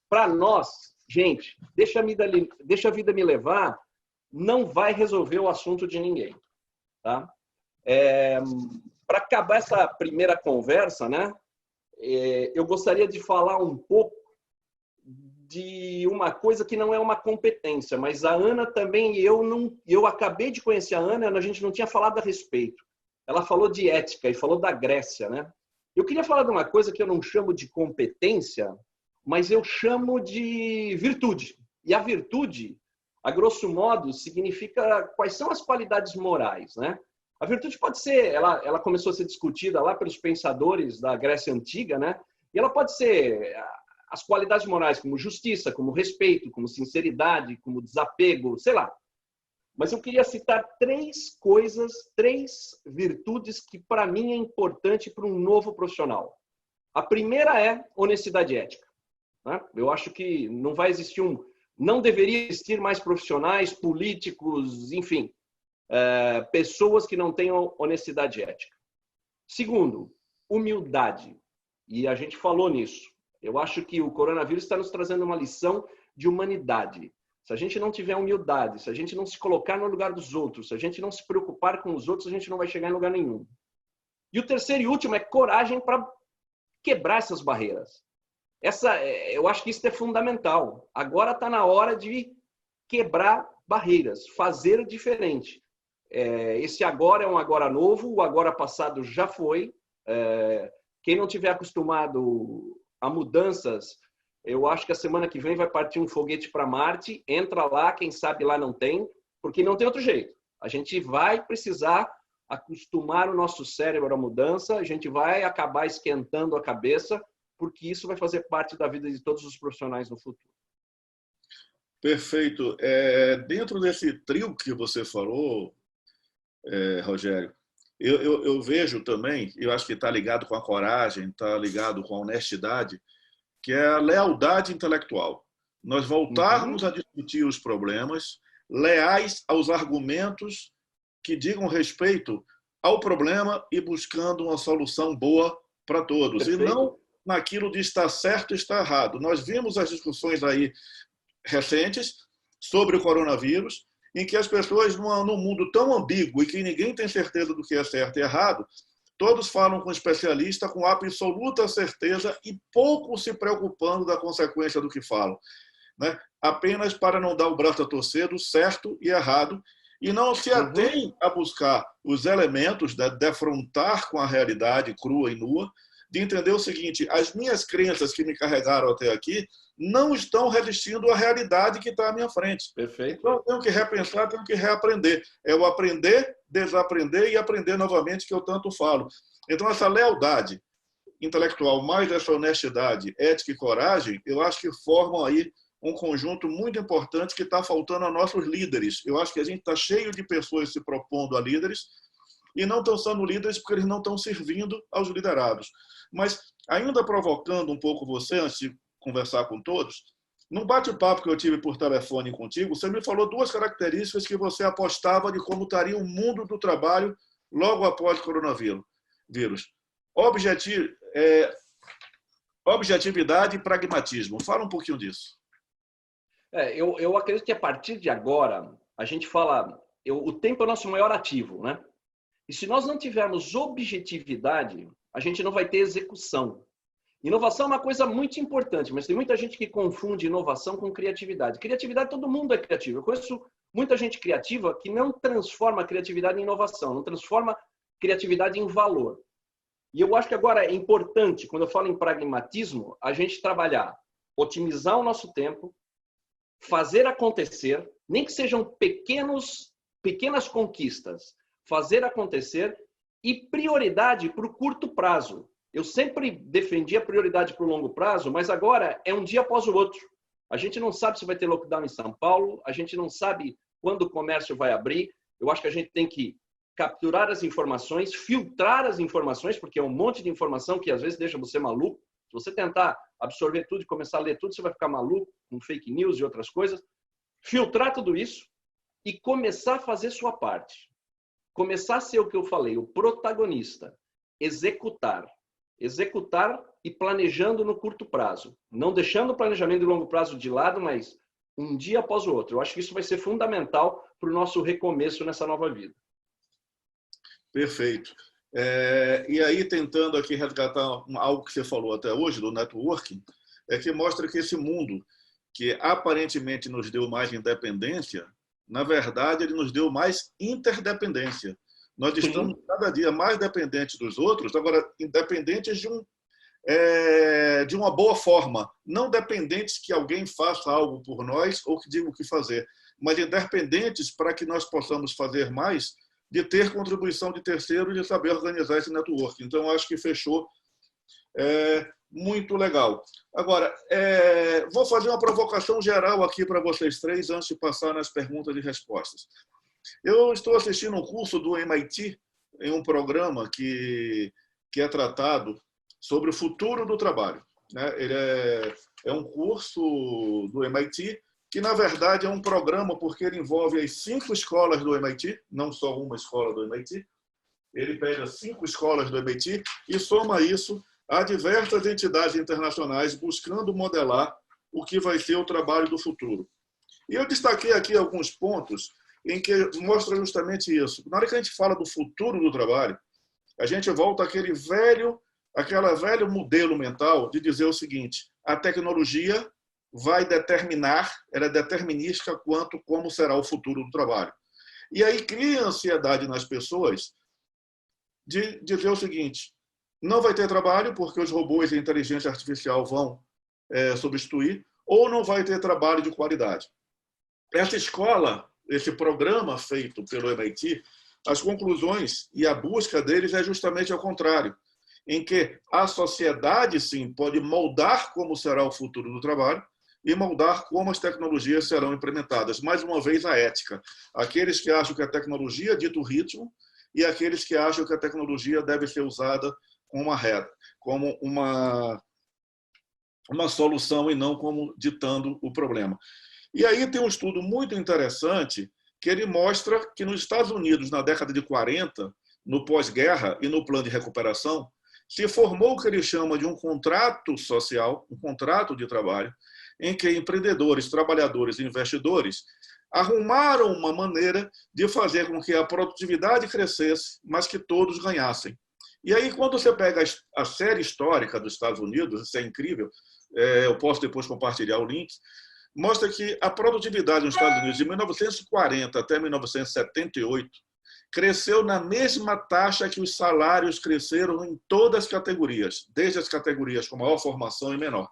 Para nós, gente, Deixa a Vida Me Levar não vai resolver o assunto de ninguém, tá? Para acabar essa primeira conversa, né? Eu gostaria de falar um pouco de uma coisa que não é uma competência, mas a Ana também, eu acabei de conhecer a Ana, a gente não tinha falado a respeito. Ela falou de ética e falou da Grécia, né? Eu queria falar de uma coisa que eu não chamo de competência, mas eu chamo de virtude. E a virtude, a grosso modo, significa quais são as qualidades morais, né? A virtude pode ser, ela começou a ser discutida lá pelos pensadores da Grécia Antiga, né? E ela pode ser as qualidades morais como justiça, como respeito, como sinceridade, como desapego, sei lá. Mas eu queria citar três virtudes que para mim é importante para um novo profissional. A primeira é honestidade ética, né? Eu acho que não deveria existir mais profissionais, políticos, enfim, pessoas que não tenham honestidade ética. Segundo, humildade. E a gente falou nisso. Eu acho que o coronavírus está nos trazendo uma lição de humanidade. Se a gente não tiver humildade, se a gente não se colocar no lugar dos outros, se a gente não se preocupar com os outros, a gente não vai chegar em lugar nenhum. E o terceiro e último é coragem para quebrar essas barreiras. Eu acho que isso é fundamental. Agora está na hora de quebrar barreiras, fazer diferente. Esse agora é um agora novo, o agora passado já foi. Quem não tiver acostumado a mudanças, eu acho que a semana que vem vai partir um foguete para Marte, entra lá, quem sabe lá não tem, porque não tem outro jeito. A gente vai precisar acostumar o nosso cérebro à mudança, a gente vai acabar esquentando a cabeça, porque isso vai fazer parte da vida de todos os profissionais no futuro. Perfeito. Dentro desse trio que você falou, Rogério, eu vejo também, eu acho que está ligado com a coragem, está ligado com a honestidade, que é a lealdade intelectual. Nós voltarmos a discutir os problemas, leais aos argumentos que digam respeito ao problema e buscando uma solução boa para todos. Perfeito. E não naquilo de estar certo e estar errado. Nós vimos as discussões aí recentes sobre o coronavírus, em que as pessoas, num mundo tão ambíguo e que ninguém tem certeza do que é certo e errado, todos falam com especialista com absoluta certeza e pouco se preocupando da consequência do que falam, né? Apenas para não dar o braço a torcer do certo e errado, e não se atém a buscar os elementos de defrontar com a realidade crua e nua, de entender o seguinte: as minhas crenças que me carregaram até aqui não estão resistindo à realidade que está à minha frente. Perfeito. Então, eu tenho que repensar, tenho que reaprender. É o aprender, desaprender e aprender novamente, que eu tanto falo. Então, essa lealdade intelectual, mais essa honestidade, ética e coragem, eu acho que formam aí um conjunto muito importante que está faltando a nossos líderes. Eu acho que a gente está cheio de pessoas se propondo a líderes e não estão sendo líderes porque eles não estão servindo aos liderados. Mas, ainda provocando um pouco você, antes de conversar com todos, num bate-papo que eu tive por telefone contigo, você me falou duas características que você apostava de como estaria o mundo do trabalho logo após o coronavírus. Objetividade e pragmatismo. Fala um pouquinho disso. Eu acredito que a partir de agora, a gente fala, o tempo é o nosso maior ativo, né? E se nós não tivermos objetividade, a gente não vai ter execução. Inovação é uma coisa muito importante, mas tem muita gente que confunde inovação com criatividade. Criatividade, todo mundo é criativo. Eu conheço muita gente criativa que não transforma a criatividade em inovação, não transforma criatividade em valor. E eu acho que agora é importante, quando eu falo em pragmatismo, a gente trabalhar, otimizar o nosso tempo, fazer acontecer, nem que sejam pequenas conquistas, fazer acontecer, e prioridade para o curto prazo. Eu sempre defendi a prioridade para o longo prazo, mas agora é um dia após o outro. A gente não sabe se vai ter lockdown em São Paulo, a gente não sabe quando o comércio vai abrir. Eu acho que a gente tem que capturar as informações, filtrar as informações, porque é um monte de informação que às vezes deixa você maluco. Se você tentar absorver tudo e começar a ler tudo, você vai ficar maluco com fake news e outras coisas. filtrar tudo isso e começar a fazer sua parte. Começar a ser o que eu falei, o protagonista. Executar. Executar e planejando no curto prazo. Não deixando o planejamento de longo prazo de lado, mas um dia após o outro. Eu acho que isso vai ser fundamental para o nosso recomeço nessa nova vida. Perfeito. E aí, tentando aqui resgatar algo que você falou até hoje, do networking, é que mostra que esse mundo, que aparentemente nos deu mais independência, na verdade, ele nos deu mais interdependência. Nós estamos cada dia mais dependentes dos outros, agora independentes de uma boa forma, não dependentes que alguém faça algo por nós ou que diga o que fazer, mas independentes para que nós possamos fazer mais, de ter contribuição de terceiros e de saber organizar esse network. Então, acho que fechou muito legal. Agora, vou fazer uma provocação geral aqui para vocês três, antes de passar nas perguntas e respostas. Eu estou assistindo um curso do MIT, em um programa que é tratado sobre o futuro do trabalho. Ele é um curso do MIT, que, na verdade, é um programa porque ele envolve as 5 escolas do MIT, não só uma escola do MIT. Ele pega 5 escolas do MIT e soma isso a diversas entidades internacionais buscando modelar o que vai ser o trabalho do futuro. E eu destaquei aqui alguns pontos em que mostra justamente isso. Na hora que a gente fala do futuro do trabalho, a gente volta àquele velho modelo mental de dizer o seguinte: a tecnologia vai determinar, ela é determinística quanto como será o futuro do trabalho. E aí cria ansiedade nas pessoas de dizer o seguinte: não vai ter trabalho porque os robôs e a inteligência artificial vão substituir, ou não vai ter trabalho de qualidade. Essa escola, esse programa feito pelo MIT, as conclusões e a busca deles é justamente ao contrário, em que a sociedade, sim, pode moldar como será o futuro do trabalho e moldar como as tecnologias serão implementadas. Mais uma vez, a ética. Aqueles que acham que a tecnologia dita o ritmo e aqueles que acham que a tecnologia deve ser usada como uma regra, como uma solução e não como ditando o problema. E aí tem um estudo muito interessante que ele mostra que nos Estados Unidos, na década de 40, no pós-guerra e no plano de recuperação, se formou o que ele chama de um contrato social, um contrato de trabalho, em que empreendedores, trabalhadores e investidores arrumaram uma maneira de fazer com que a produtividade crescesse, mas que todos ganhassem. E aí, quando você pega a série histórica dos Estados Unidos, isso é incrível, eu posso depois compartilhar o link, mostra que a produtividade nos Estados Unidos, de 1940 até 1978, cresceu na mesma taxa que os salários cresceram em todas as categorias, desde as categorias com maior formação e menor.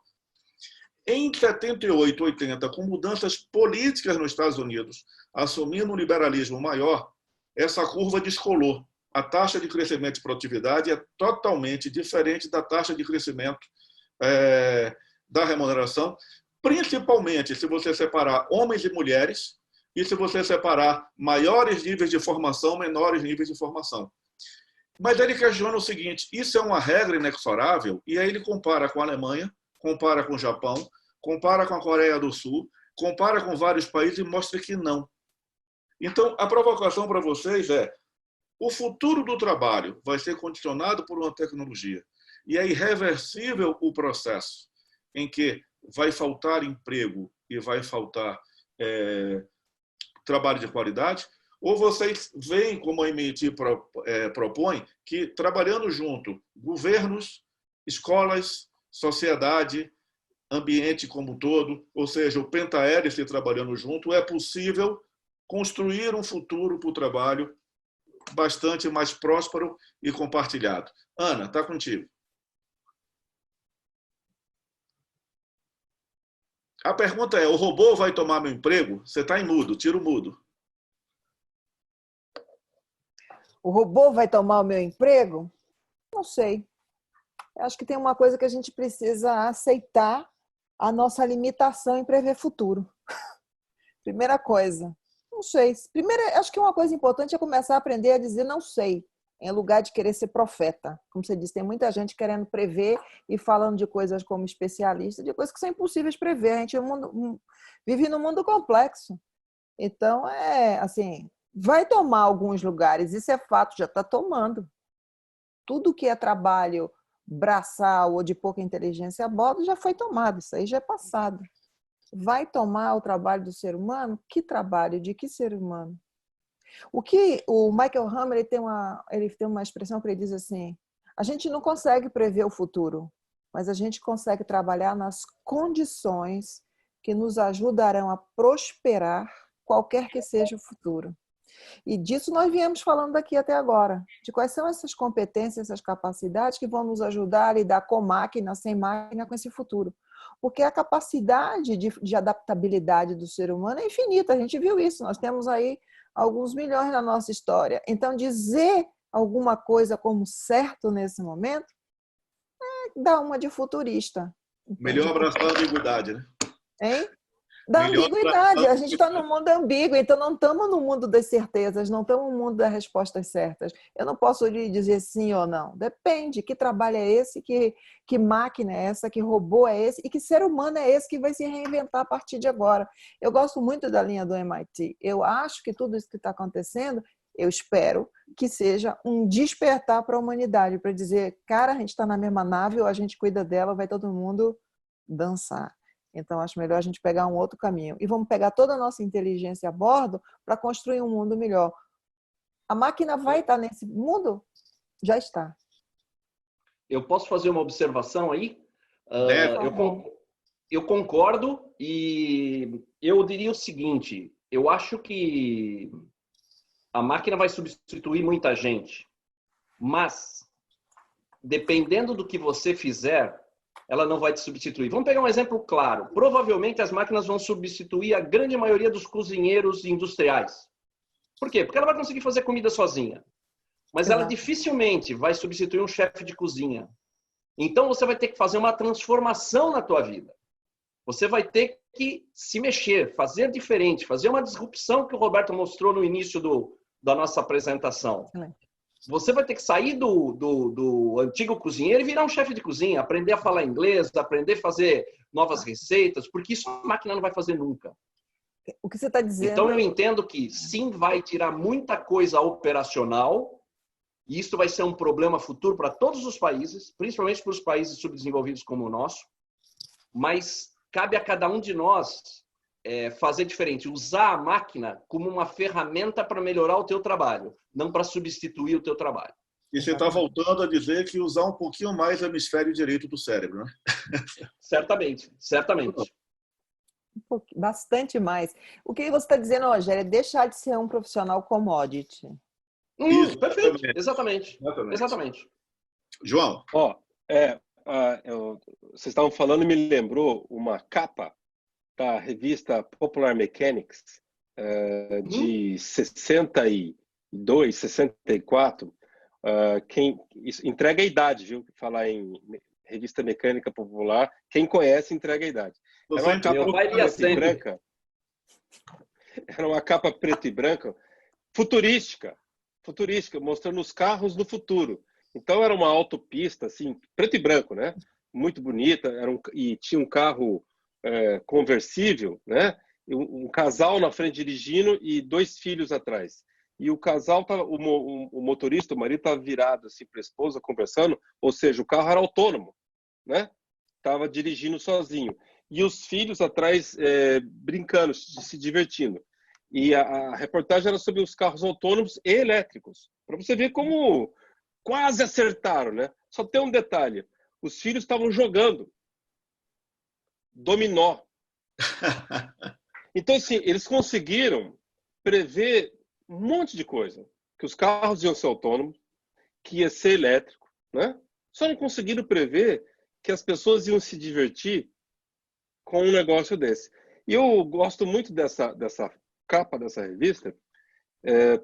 Em 78, 80, com mudanças políticas nos Estados Unidos, assumindo um liberalismo maior, essa curva descolou. A taxa de crescimento de produtividade é totalmente diferente da taxa de crescimento da remuneração, principalmente se você separar homens e mulheres e se você separar maiores níveis de formação, menores níveis de formação. Mas ele questiona o seguinte: isso é uma regra inexorável? E aí ele compara com a Alemanha, compara com o Japão, compara com a Coreia do Sul, compara com vários países e mostra que não. Então, a provocação para vocês é: o futuro do trabalho vai ser condicionado por uma tecnologia. E é irreversível o processo em que vai faltar emprego e vai faltar trabalho de qualidade, ou vocês veem, como a MIT propõe, que trabalhando junto, governos, escolas, sociedade, ambiente como um todo, ou seja, o pentahélice trabalhando junto, é possível construir um futuro para o trabalho bastante mais próspero e compartilhado. Ana, está contigo. A pergunta é: o robô vai tomar meu emprego? Você está em mudo, tira o mudo. O robô vai tomar o meu emprego? Não sei. Acho que tem uma coisa que a gente precisa aceitar: a nossa limitação em prever futuro. Primeira coisa. Não sei. Primeiro, acho que uma coisa importante é começar a aprender a dizer não sei, em lugar de querer ser profeta. Como você disse, tem muita gente querendo prever e falando de coisas como especialista, de coisas que são impossíveis de prever. A gente vive num mundo complexo. Então, assim, vai tomar alguns lugares, isso é fato, já está tomando. Tudo que é trabalho braçal ou de pouca inteligência a bordo já foi tomado, isso aí já é passado. Vai tomar o trabalho do ser humano? Que trabalho? De que ser humano? O Michael Hammer ele tem uma expressão que ele diz assim: a gente não consegue prever o futuro, mas a gente consegue trabalhar nas condições que nos ajudarão a prosperar, qualquer que seja o futuro. E disso nós viemos falando aqui até agora, de quais são essas competências, essas capacidades que vão nos ajudar a lidar com máquina, sem máquina, com esse futuro. Porque a capacidade de adaptabilidade do ser humano é infinita, a gente viu isso, nós temos aí alguns milhões na nossa história. Então, dizer alguma coisa como certo nesse momento dá uma de futurista. Melhor abraçar a ambiguidade, né? Hein? Da ambiguidade. A gente está no mundo ambíguo, então não estamos no mundo das certezas, não estamos no mundo das respostas certas. Eu não posso lhe dizer sim ou não. Depende. Que trabalho é esse? Que máquina é essa? Que robô é esse? E que ser humano é esse que vai se reinventar a partir de agora? Eu gosto muito da linha do MIT. Eu acho que tudo isso que está acontecendo, eu espero que seja um despertar para a humanidade, para dizer, cara, a gente está na mesma nave, ou a gente cuida dela, vai todo mundo dançar. Então, acho melhor a gente pegar um outro caminho. E vamos pegar toda a nossa inteligência a bordo para construir um mundo melhor. A máquina vai estar nesse mundo? Já está. Eu posso fazer uma observação aí? Eu concordo e eu diria o seguinte, eu acho que a máquina vai substituir muita gente, mas dependendo do que você fizer, ela não vai te substituir. Vamos pegar um exemplo claro. Provavelmente as máquinas vão substituir a grande maioria dos cozinheiros industriais. Por quê? Porque ela vai conseguir fazer comida sozinha. Mas ela dificilmente vai substituir um chefe de cozinha. Então você vai ter que fazer uma transformação na tua vida. Você vai ter que se mexer, fazer diferente, fazer uma disrupção que o Roberto mostrou no início da nossa apresentação. Você vai ter que sair do antigo cozinheiro e virar um chefe de cozinha, aprender a falar inglês, aprender a fazer novas receitas, porque isso a máquina não vai fazer nunca. O que você está dizendo? Então eu entendo que sim, vai tirar muita coisa operacional, e isso vai ser um problema futuro para todos os países, principalmente para os países subdesenvolvidos como o nosso, mas cabe a cada um de nós fazer diferente, usar a máquina como uma ferramenta para melhorar o teu trabalho, não para substituir o teu trabalho. E você está voltando a dizer que usar um pouquinho mais o hemisfério direito do cérebro, né? Certamente, certamente. Bastante mais. O que você está dizendo, Rogério, é deixar de ser um profissional commodity. Isso, perfeito, exatamente. João? Vocês estavam falando e me lembrou uma capa da revista Popular Mechanics de 62, 64. Isso entrega a idade, viu? Falar em revista mecânica popular, quem conhece entrega a idade. Era uma capa preta e branca. Era uma capa preta e branca, futurística, mostrando os carros do futuro. Então era uma autopista, assim, preto e branco, né? Muito bonita, e tinha um carro conversível, né? Um casal na frente dirigindo e 2 filhos atrás. E o casal, o motorista, o marido, estava virado assim para a esposa, conversando, ou seja, o carro era autônomo, né? Estava dirigindo sozinho. E os filhos atrás brincando, se divertindo. E a reportagem era sobre os carros autônomos e elétricos. Para você ver como quase acertaram, né? Só tem um detalhe. Os filhos estavam jogando dominó. Então, assim, eles conseguiram prever um monte de coisa. Que os carros iam ser autônomos, que ia ser elétrico, né? Só não conseguiram prever que as pessoas iam se divertir com um negócio desse. E eu gosto muito dessa capa dessa revista,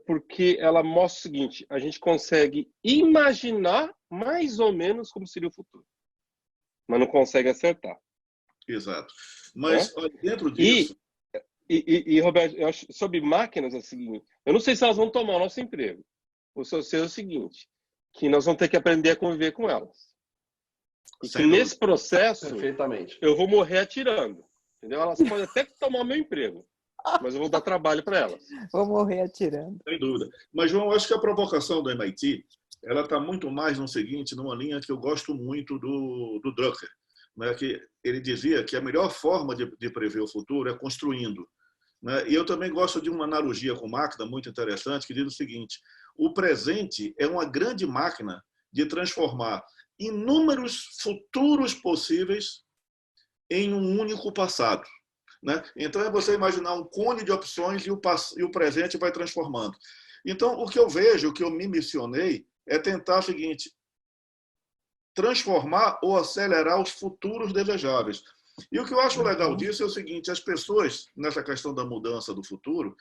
porque ela mostra o seguinte: a gente consegue imaginar mais ou menos como seria o futuro, mas não consegue acertar. Exato. Mas dentro disso... Roberto, eu acho, sobre máquinas, assim, eu não sei se elas vão tomar o nosso emprego. O seu é o seguinte, que nós vamos ter que aprender a conviver com elas. E que nesse processo, eu vou morrer atirando. Entendeu? Elas podem até tomar meu emprego, mas eu vou dar trabalho para elas. Vou morrer atirando. Sem dúvida. Mas, João, eu acho que a provocação do MIT ela está muito mais no seguinte, numa linha que eu gosto muito do Drucker, né? Que ele dizia que a melhor forma de prever o futuro é construindo. Né? E eu também gosto de uma analogia com máquina muito interessante, que diz o seguinte: o presente é uma grande máquina de transformar inúmeros futuros possíveis em um único passado. Né? Então, é você imaginar um cone de opções e o presente vai transformando. Então, o que eu vejo, o que eu me missionei, é tentar o seguinte: transformar ou acelerar os futuros desejáveis. E o que eu acho legal disso é o seguinte: as pessoas, nessa questão da mudança do futuro,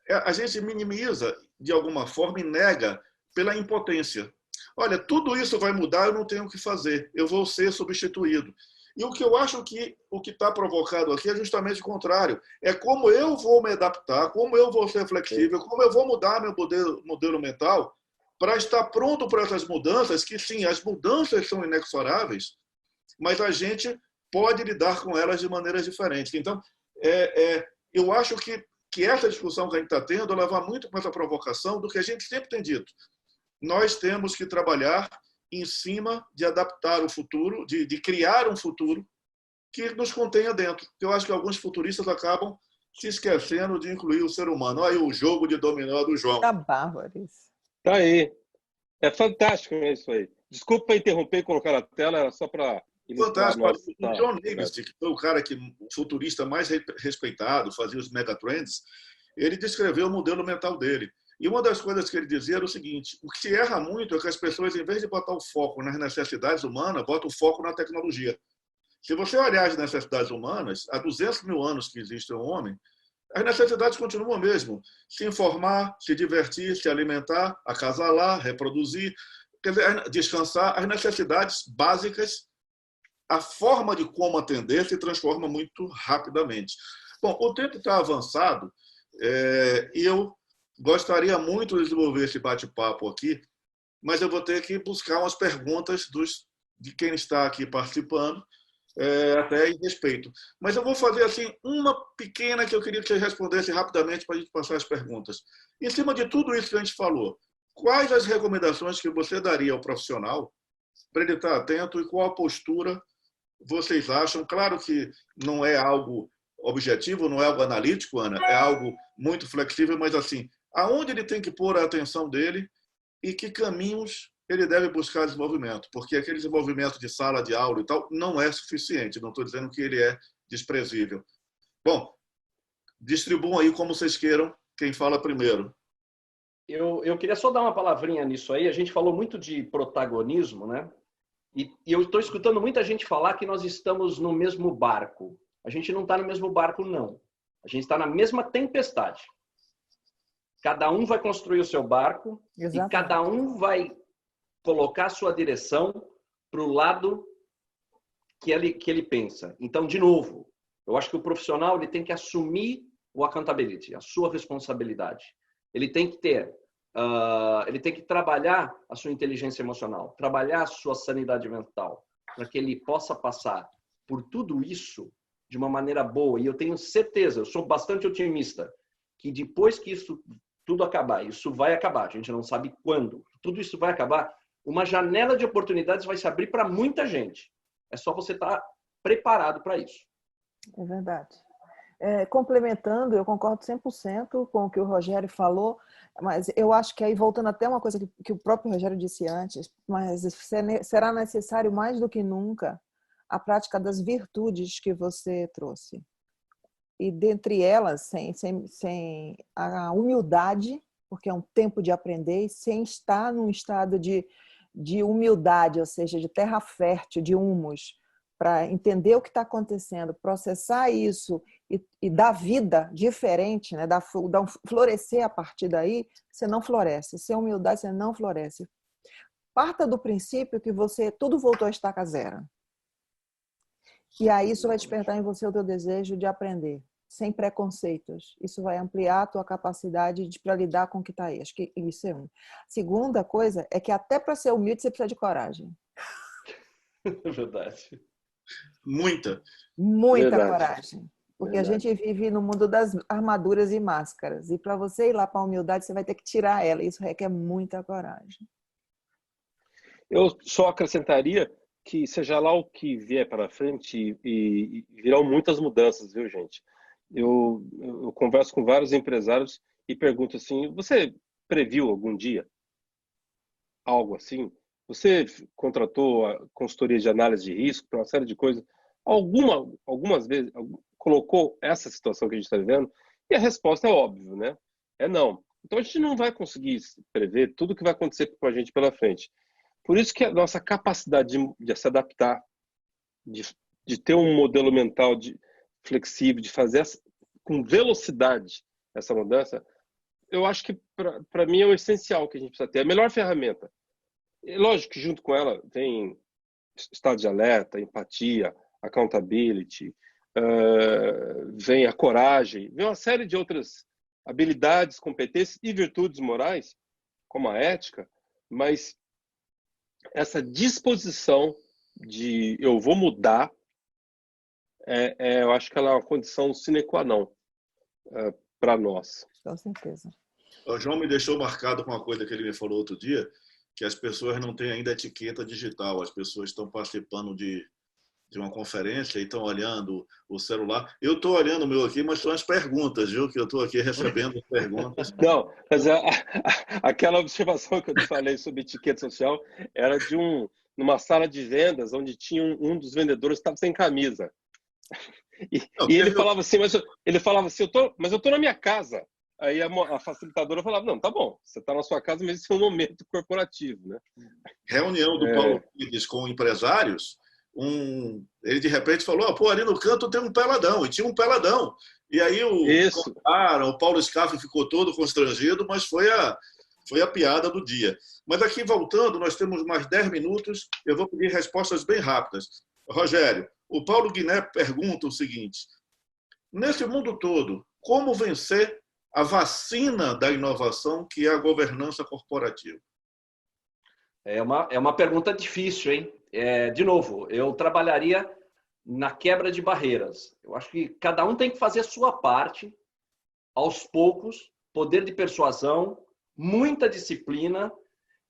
a gente minimiza de alguma forma e nega pela impotência. Olha, tudo isso vai mudar, eu não tenho o que fazer, eu vou ser substituído. E o que eu acho que o que está provocado aqui é justamente o contrário. É como eu vou me adaptar, como eu vou ser flexível, como eu vou mudar meu modelo mental para estar pronto para essas mudanças, que sim, as mudanças são inexoráveis, mas a gente pode lidar com elas de maneiras diferentes. Então, eu acho que essa discussão que a gente está tendo leva muito com essa provocação do que a gente sempre tem dito. Nós temos que trabalhar em cima de adaptar o futuro, de criar um futuro que nos contenha dentro. Eu acho que alguns futuristas acabam se esquecendo de incluir o ser humano. Olha aí o jogo de dominó do João. Tá bárbaro isso. Tá aí. É fantástico isso aí. Desculpa interromper e colocar na tela, era só para... Fantástico. O John Naisbitt, que foi o cara o futurista mais respeitado, fazia os megatrends, ele descreveu o modelo mental dele. E uma das coisas que ele dizia era o seguinte: o que se erra muito é que as pessoas, em vez de botar o foco nas necessidades humanas, botam o foco na tecnologia. Se você olhar as necessidades humanas, há 200 mil anos que existe o homem, as necessidades continuam mesmo. Se informar, se divertir, se alimentar, acasalar, reproduzir, quer dizer, descansar. As necessidades básicas, a forma de como atender se transforma muito rapidamente. Bom, o tempo está avançado e eu gostaria muito de desenvolver esse bate-papo aqui, mas eu vou ter que buscar umas perguntas de quem está aqui participando, até em respeito. Mas eu vou fazer assim uma pequena que eu queria que você respondesse rapidamente para a gente passar as perguntas. Em cima de tudo isso que a gente falou, quais as recomendações que você daria ao profissional para ele estar atento e qual a postura vocês acham? Claro que não é algo objetivo, não é algo analítico, Ana, é algo muito flexível, mas assim, aonde ele tem que pôr a atenção dele e que caminhos ele deve buscar desenvolvimento, porque aquele desenvolvimento de sala de aula e tal não é suficiente, não estou dizendo que ele é desprezível. Bom, distribuam aí como vocês queiram, quem fala primeiro. Eu queria só dar uma palavrinha nisso aí, a gente falou muito de protagonismo, né? E eu estou escutando muita gente falar que nós estamos no mesmo barco. A gente não está no mesmo barco, não. A gente está na mesma tempestade. Cada um vai construir o seu barco. Exatamente. E cada um vai colocar a sua direção para o lado que ele pensa. Então, de novo, eu acho que o profissional ele tem que assumir o accountability, a sua responsabilidade. Ele tem que ter... ele tem que trabalhar a sua inteligência emocional, trabalhar a sua sanidade mental, para que ele possa passar por tudo isso de uma maneira boa. E eu tenho certeza, eu sou bastante otimista, que depois que isso tudo acabar, isso vai acabar, a gente não sabe quando, tudo isso vai acabar, uma janela de oportunidades vai se abrir para muita gente. É só você estar preparado para isso. É verdade. Complementando, eu concordo 100% com o que o Rogério falou, mas eu acho que aí, voltando até uma coisa que o próprio Rogério disse antes, mas será necessário mais do que nunca a prática das virtudes que você trouxe. E dentre elas, sem a humildade, porque é um tempo de aprender, e sem estar num estado de humildade, ou seja, de terra fértil, de humus, para entender o que está acontecendo, processar isso e dar vida diferente, né? dar florescer a partir daí, você não floresce. Sem humildade, você não floresce. Parta do princípio que tudo voltou a estaca zero. E aí isso vai despertar em você o teu desejo de aprender, sem preconceitos. Isso vai ampliar a tua capacidade para lidar com o que está aí. Acho que isso é um. Segunda coisa é que até para ser humilde você precisa de coragem. Verdade. Muita. Muita Verdade. coragem. Porque a Verdade. gente vive no mundo das armaduras e máscaras. E para você ir lá para a humildade, você vai ter que tirar ela. Isso requer muita coragem. Eu só acrescentaria que seja lá o que vier para frente e virão muitas mudanças, viu, gente? Eu converso com vários empresários e pergunto assim: você previu algum dia algo assim? Você contratou a consultoria de análise de risco para uma série de coisas? Algumas vezes colocou essa situação que a gente está vivendo? E a resposta é óbvia, né? É não. Então a gente não vai conseguir prever tudo o que vai acontecer com a gente pela frente. Por isso que a nossa capacidade de se adaptar, de, de ter um modelo mental flexível, de fazer com velocidade essa mudança, eu acho que para mim é o essencial que a gente precisa ter. A melhor ferramenta. E, lógico que junto com ela vem estado de alerta, empatia, accountability, vem a coragem, vem uma série de outras habilidades, competências e virtudes morais, como a ética, mas essa disposição de eu vou mudar, eu acho que ela é uma condição sine qua non para nós. Com certeza. O João me deixou marcado com uma coisa que ele me falou outro dia, que as pessoas não têm ainda etiqueta digital. As pessoas estão participando de uma conferência e estão olhando o celular. Eu estou olhando o meu aqui, mas são as perguntas, viu? Que eu estou aqui recebendo perguntas. Não, mas aquela observação que eu te falei sobre etiqueta social era de numa sala de vendas onde tinha um dos vendedores que estava sem camisa. E ele falava assim, mas eu estou na minha casa. Aí a facilitadora falava, não, tá bom, você está na sua casa, mas esse é um momento corporativo, né? Reunião do Paulo Pires com empresários, ele de repente falou, pô, ali no canto tem um peladão, e tinha um peladão. E aí o Paulo Scaff ficou todo constrangido, mas foi a piada do dia. Mas aqui, voltando, nós temos mais 10 minutos, eu vou pedir respostas bem rápidas. Rogério, o Paulo Guiné pergunta o seguinte, nesse mundo todo, como vencer a vacina da inovação, que é a governança corporativa? É uma pergunta difícil, hein? De novo, eu trabalharia na quebra de barreiras. Eu acho que cada um tem que fazer a sua parte, aos poucos, poder de persuasão, muita disciplina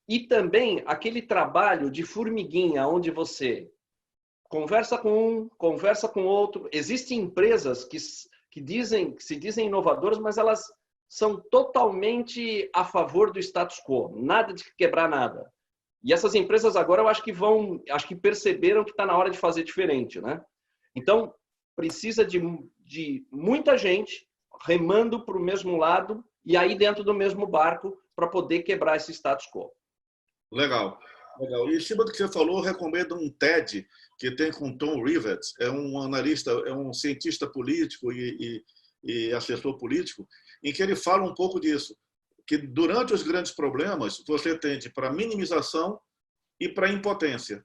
e também aquele trabalho de formiguinha, onde você conversa com um, conversa com outro. Existem empresas que se dizem inovadoras, mas elas são totalmente a favor do status quo, nada de quebrar nada. E essas empresas agora eu acho que perceberam que está na hora de fazer diferente, né? Então, precisa de muita gente remando para o mesmo lado e aí dentro do mesmo barco para poder quebrar esse status quo. Legal. E em cima do que você falou, eu recomendo um TED que tem com Tom Rivers, é um analista, é um cientista político e assessor político, em que ele fala um pouco disso, que durante os grandes problemas você tende para minimização e para impotência.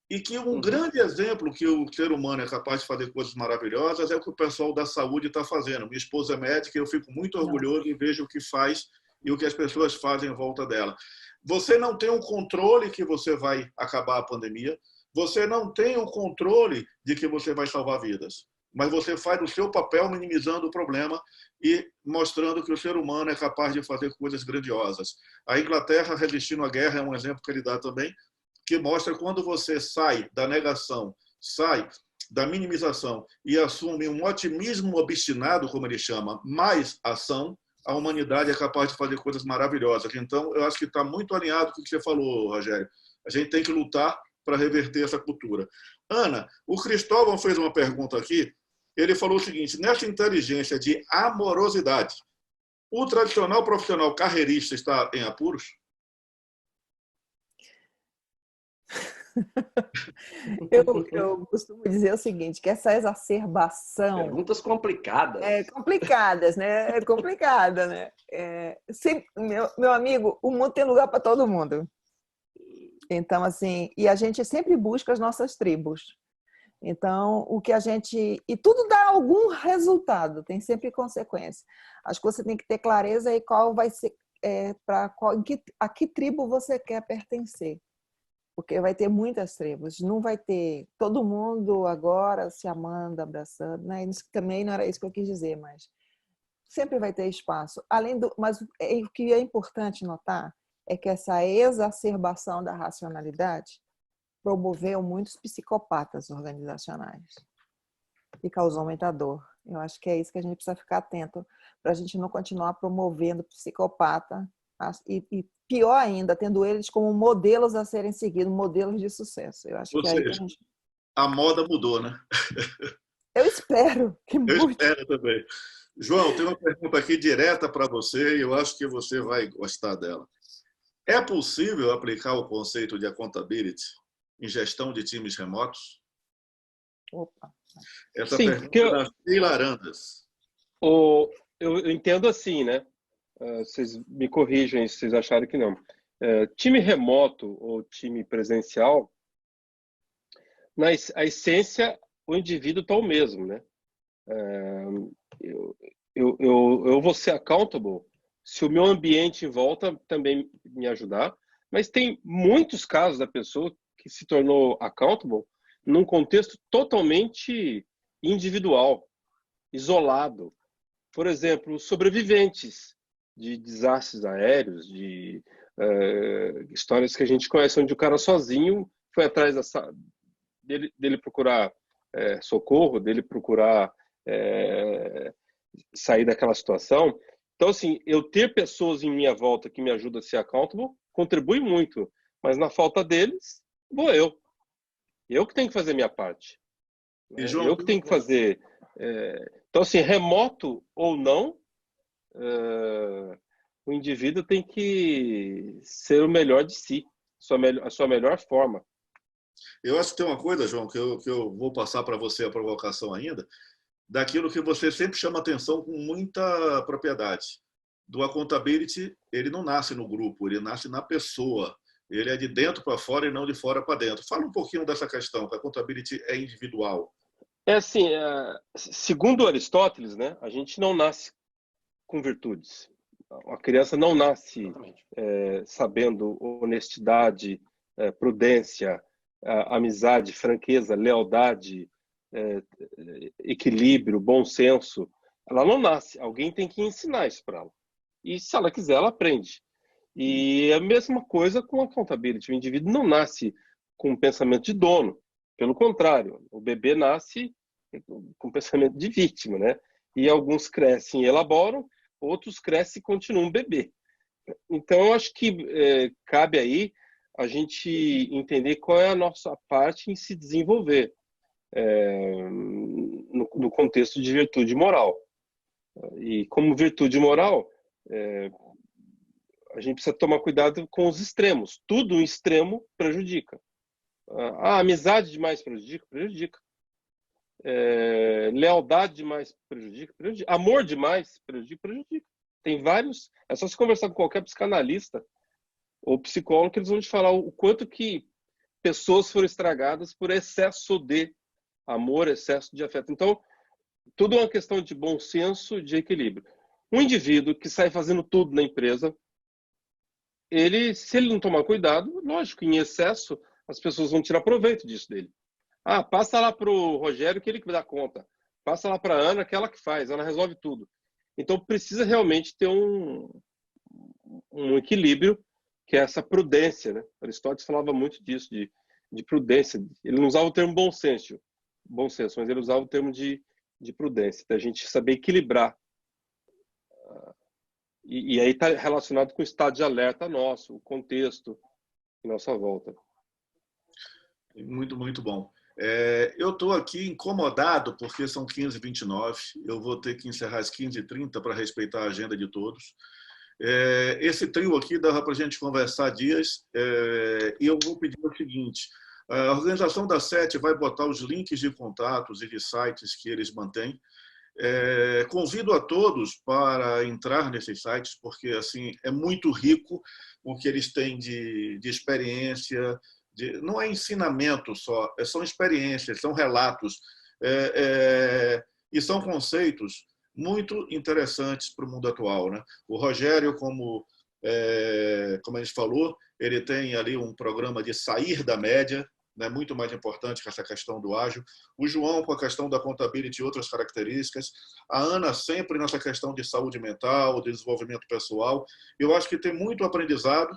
E que um grande exemplo que o ser humano é capaz de fazer coisas maravilhosas é o que o pessoal da saúde está fazendo. Minha esposa é médica e eu fico muito orgulhoso e vejo o que faz e o que as pessoas fazem em volta dela. Você não tem um controle que você vai acabar a pandemia, você não tem o controle de que você vai salvar vidas, mas você faz o seu papel minimizando o problema e mostrando que o ser humano é capaz de fazer coisas grandiosas. A Inglaterra resistindo à guerra é um exemplo que ele dá também, que mostra quando você sai da negação, sai da minimização e assume um otimismo obstinado, como ele chama, mais ação, a humanidade é capaz de fazer coisas maravilhosas. Então, eu acho que está muito alinhado com o que você falou, Rogério. A gente tem que lutar para reverter essa cultura. Ana, o Cristóvão fez uma pergunta aqui. Ele falou o seguinte, nessa inteligência de amorosidade, o tradicional profissional carreirista está em apuros? Eu costumo dizer o seguinte, que essa exacerbação... Perguntas complicadas. Complicadas, né? É complicada, né? Meu amigo, o mundo tem lugar para todo mundo. Então, assim, e a gente sempre busca as nossas tribos. Então, e tudo dá algum resultado, tem sempre consequência. Acho que você tem que ter clareza aí qual vai ser, a que tribo você quer pertencer. porque vai ter muitas tribos, não vai ter todo mundo agora se amando, abraçando, né? Isso também não era isso que eu quis dizer, mas sempre vai ter espaço. Mas o que é importante notar é que essa exacerbação da racionalidade promoveu muitos psicopatas organizacionais e causou muita dor. Eu acho que é isso que a gente precisa ficar atento para a gente não continuar promovendo psicopata e pior ainda, tendo eles como modelos a serem seguidos, modelos de sucesso. Eu acho Ou que é aí que a seja, gente... a moda mudou, né? Eu espero que Eu mude. espero também. João, tem uma pergunta aqui direta para você e eu acho que você vai gostar dela. É possível aplicar o conceito de accountability em gestão de times remotos? Opa. Essa Sim, pergunta é da Sheila Arandas. eu entendo assim, né? Vocês me corrigem se vocês acharem que não. Time remoto ou time presencial, a essência, o indivíduo está o mesmo, né? Eu vou ser accountable se o meu ambiente em volta também me ajudar, mas tem muitos casos da pessoa que se tornou accountable num contexto totalmente individual, isolado. Por exemplo, sobreviventes de desastres aéreos, de histórias que a gente conhece, onde o cara sozinho foi atrás dele procurar socorro, dele procurar sair daquela situação. Então, assim, eu ter pessoas em minha volta que me ajudam a ser accountable contribui muito, mas na falta deles, vou eu. Eu que tenho que fazer minha parte. E, João, Eu que tenho que fazer. Então, assim, remoto ou não, o indivíduo tem que ser o melhor de si, a sua melhor forma. eu acho que tem uma coisa, João, que eu vou passar para você a provocação ainda, daquilo que você sempre chama atenção com muita propriedade. Do accountability, ele não nasce no grupo, ele nasce na pessoa. Ele é de dentro para fora e não de fora para dentro. Fala um pouquinho dessa questão, que a accountability é individual. Assim, segundo Aristóteles, né, a gente não nasce com virtudes. A criança não nasce sabendo honestidade, prudência, amizade, franqueza, lealdade, equilíbrio, bom senso. Ela não nasce. Alguém tem que ensinar isso para ela. E se ela quiser, ela aprende. E é a mesma coisa com a accountability. O indivíduo não nasce com um pensamento de dono. Pelo contrário, o bebê nasce com pensamento de vítima, né? E alguns crescem e elaboram, outros crescem e continuam bebê. Então, eu acho que cabe aí a gente entender qual é a nossa parte em se desenvolver no contexto de virtude moral. E como virtude moral, a gente precisa tomar cuidado com os extremos. Tudo um extremo prejudica. A amizade demais prejudica? Prejudica. Lealdade demais prejudica? Prejudica. Amor demais prejudica? Prejudica. Tem vários. É só se conversar com qualquer psicanalista ou psicólogo que eles vão te falar o quanto que pessoas foram estragadas por excesso de amor, excesso de afeto. Então, tudo é uma questão de bom senso, de equilíbrio. Um indivíduo que sai fazendo tudo na empresa, se ele não tomar cuidado, lógico, em excesso, as pessoas vão tirar proveito disso dele. Passa lá para o Rogério que ele que dá conta. Passa lá para a Ana que ela que faz, ela resolve tudo. Então precisa realmente ter um equilíbrio, que é essa prudência, né? Aristóteles falava muito disso, de prudência. Ele não usava o termo bom senso, mas ele usava o termo de prudência, da gente saber equilibrar. E aí está relacionado com o estado de alerta nosso, o contexto em nossa volta. Muito, muito bom. Eu estou aqui incomodado porque são 15h29. Eu vou ter que encerrar às 15h30 para respeitar a agenda de todos. Esse trio aqui dava para a gente conversar dias e eu vou pedir o seguinte: a organização da SET vai botar os links de contatos e de sites que eles mantêm. Convido a todos para entrar nesses sites, porque assim é muito rico o que eles têm de experiência. Não é ensinamento só, são experiências, são relatos e são conceitos muito interessantes para o mundo atual, né? O Rogério, como como a gente falou, ele tem ali um programa de sair da média, né, muito mais importante que essa questão do ágil. O João com a questão da contabilidade e outras características. A Ana sempre nessa questão de saúde mental, de desenvolvimento pessoal. Eu acho que tem muito aprendizado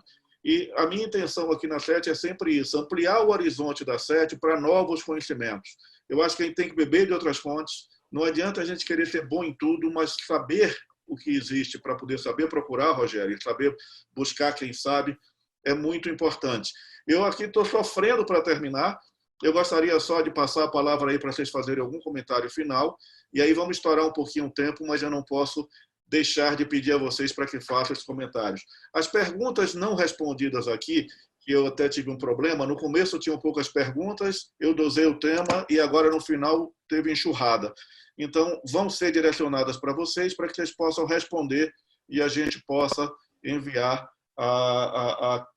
e a minha intenção aqui na SET é sempre isso, ampliar o horizonte da SET para novos conhecimentos. Eu acho que a gente tem que beber de outras fontes. Não adianta a gente querer ser bom em tudo, mas saber o que existe para poder saber procurar, Rogério, e saber buscar quem sabe, é muito importante. Eu aqui estou sofrendo para terminar. Eu gostaria só de passar a palavra aí para vocês fazerem algum comentário final. E aí vamos estourar um pouquinho o tempo, mas eu não posso deixar de pedir a vocês para que façam esses comentários. As perguntas não respondidas aqui, que eu até tive um problema, no começo tinham poucas perguntas, eu dosei o tema e agora no final teve enxurrada. Então, vão ser direcionadas para vocês, para que vocês possam responder e a gente possa enviar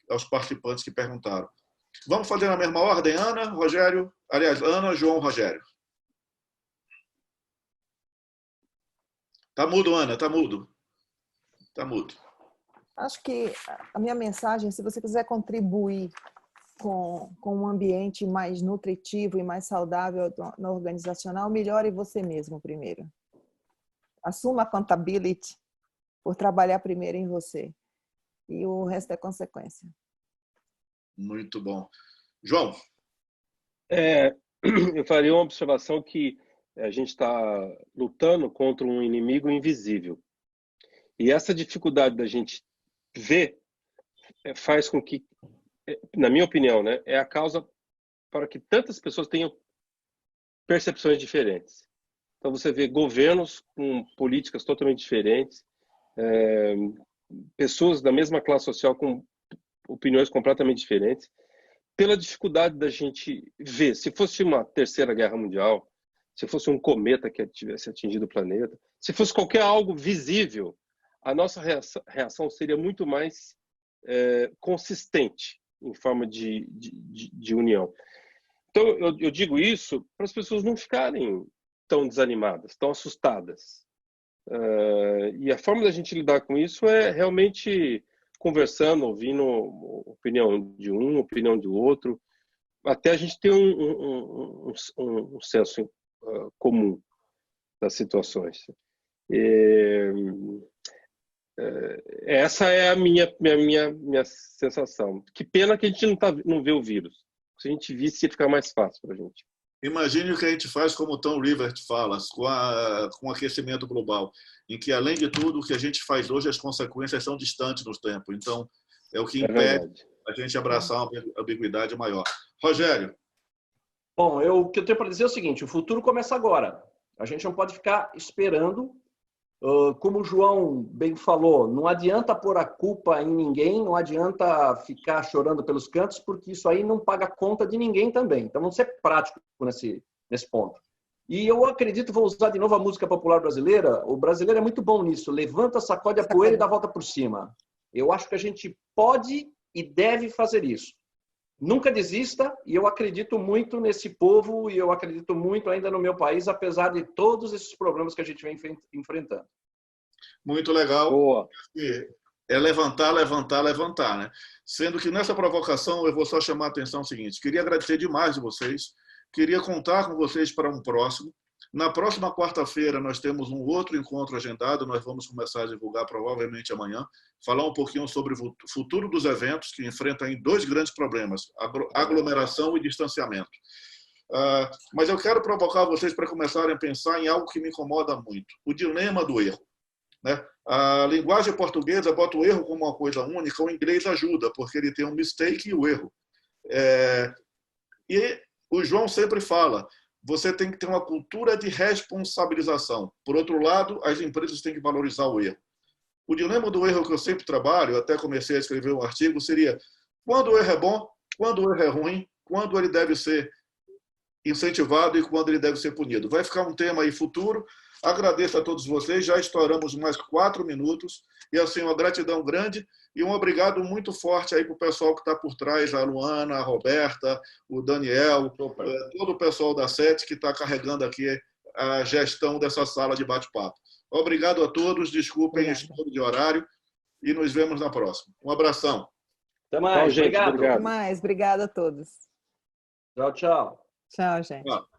aos participantes que perguntaram. Vamos fazer na mesma ordem, Ana, Rogério, aliás, Ana, João, Rogério. Tá mudo, Ana, tá mudo. Tá mudo. Acho que a minha mensagem, se você quiser contribuir com um ambiente mais nutritivo e mais saudável no organizacional, melhore você mesmo primeiro. Assuma a accountability por trabalhar primeiro em você. E o resto é consequência. Muito bom. João? Eu faria uma observação que a gente está lutando contra um inimigo invisível. E essa dificuldade da gente ver faz com que, na minha opinião, né, é a causa para que tantas pessoas tenham percepções diferentes. Então você vê governos com políticas totalmente diferentes, pessoas da mesma classe social com opiniões completamente diferentes, pela dificuldade da gente ver. Se fosse uma terceira guerra mundial, se fosse um cometa que tivesse atingido o planeta, se fosse qualquer algo visível, a nossa reação seria muito mais consistente em forma de união. Então, eu digo isso para as pessoas não ficarem tão desanimadas, tão assustadas. E a forma da gente lidar com isso é realmente conversando, ouvindo opinião de um, opinião do outro, até a gente ter um senso comum das situações. Essa é a minha sensação. Que pena que a gente não vê o vírus. Se a gente visse, ia ficar mais fácil para a gente. Imagine o que a gente faz, como o Tom Rivers fala, com o aquecimento global, em que, além de tudo, o que a gente faz hoje, as consequências são distantes no tempo. Então, é o que impede a gente abraçar uma ambiguidade maior. Rogério? Bom, o que eu tenho para dizer é o seguinte, o futuro começa agora. A gente não pode ficar esperando. Como o João bem falou, não adianta pôr a culpa em ninguém, não adianta ficar chorando pelos cantos, porque isso aí não paga conta de ninguém também. Então, vamos ser práticos nesse ponto. E eu acredito, vou usar de novo a música popular brasileira, o brasileiro é muito bom nisso, levanta, sacode a poeira e dá a volta por cima. Eu acho que a gente pode e deve fazer isso. Nunca desista, e eu acredito muito nesse povo, e eu acredito muito ainda no meu país, apesar de todos esses problemas que a gente vem enfrentando. Muito legal. Boa. É levantar, levantar, levantar, né? Sendo que nessa provocação eu vou só chamar a atenção o seguinte, queria agradecer demais de vocês, queria contar com vocês para um próximo. Na próxima quarta-feira nós temos um outro encontro agendado, nós vamos começar a divulgar provavelmente amanhã, falar um pouquinho sobre o futuro dos eventos, que enfrentam aí dois grandes problemas, aglomeração e distanciamento. Mas eu quero provocar vocês para começarem a pensar em algo que me incomoda muito, o dilema do erro. Né? A linguagem portuguesa bota o erro como uma coisa única, o inglês ajuda, porque ele tem um mistake e o erro. E o João sempre fala, você tem que ter uma cultura de responsabilização. Por outro lado, as empresas têm que valorizar o erro. O dilema do erro que eu sempre trabalho, até comecei a escrever um artigo, seria quando o erro é bom, quando o erro é ruim, quando ele deve ser incentivado e quando ele deve ser punido. Vai ficar um tema aí futuro. Agradeço a todos vocês, já estouramos mais 4 minutos. E assim, uma gratidão grande e um obrigado muito forte aí para o pessoal que está por trás, a Luana, a Roberta, o Daniel, todo o pessoal da SET que está carregando aqui a gestão dessa sala de bate-papo. Obrigado a todos, desculpem o estouro de horário e nos vemos na próxima. Um abração. Até mais. Tchau, gente. Obrigado. Obrigado. Até mais. Obrigada a todos. Tchau, tchau. Tchau, gente. Tchau.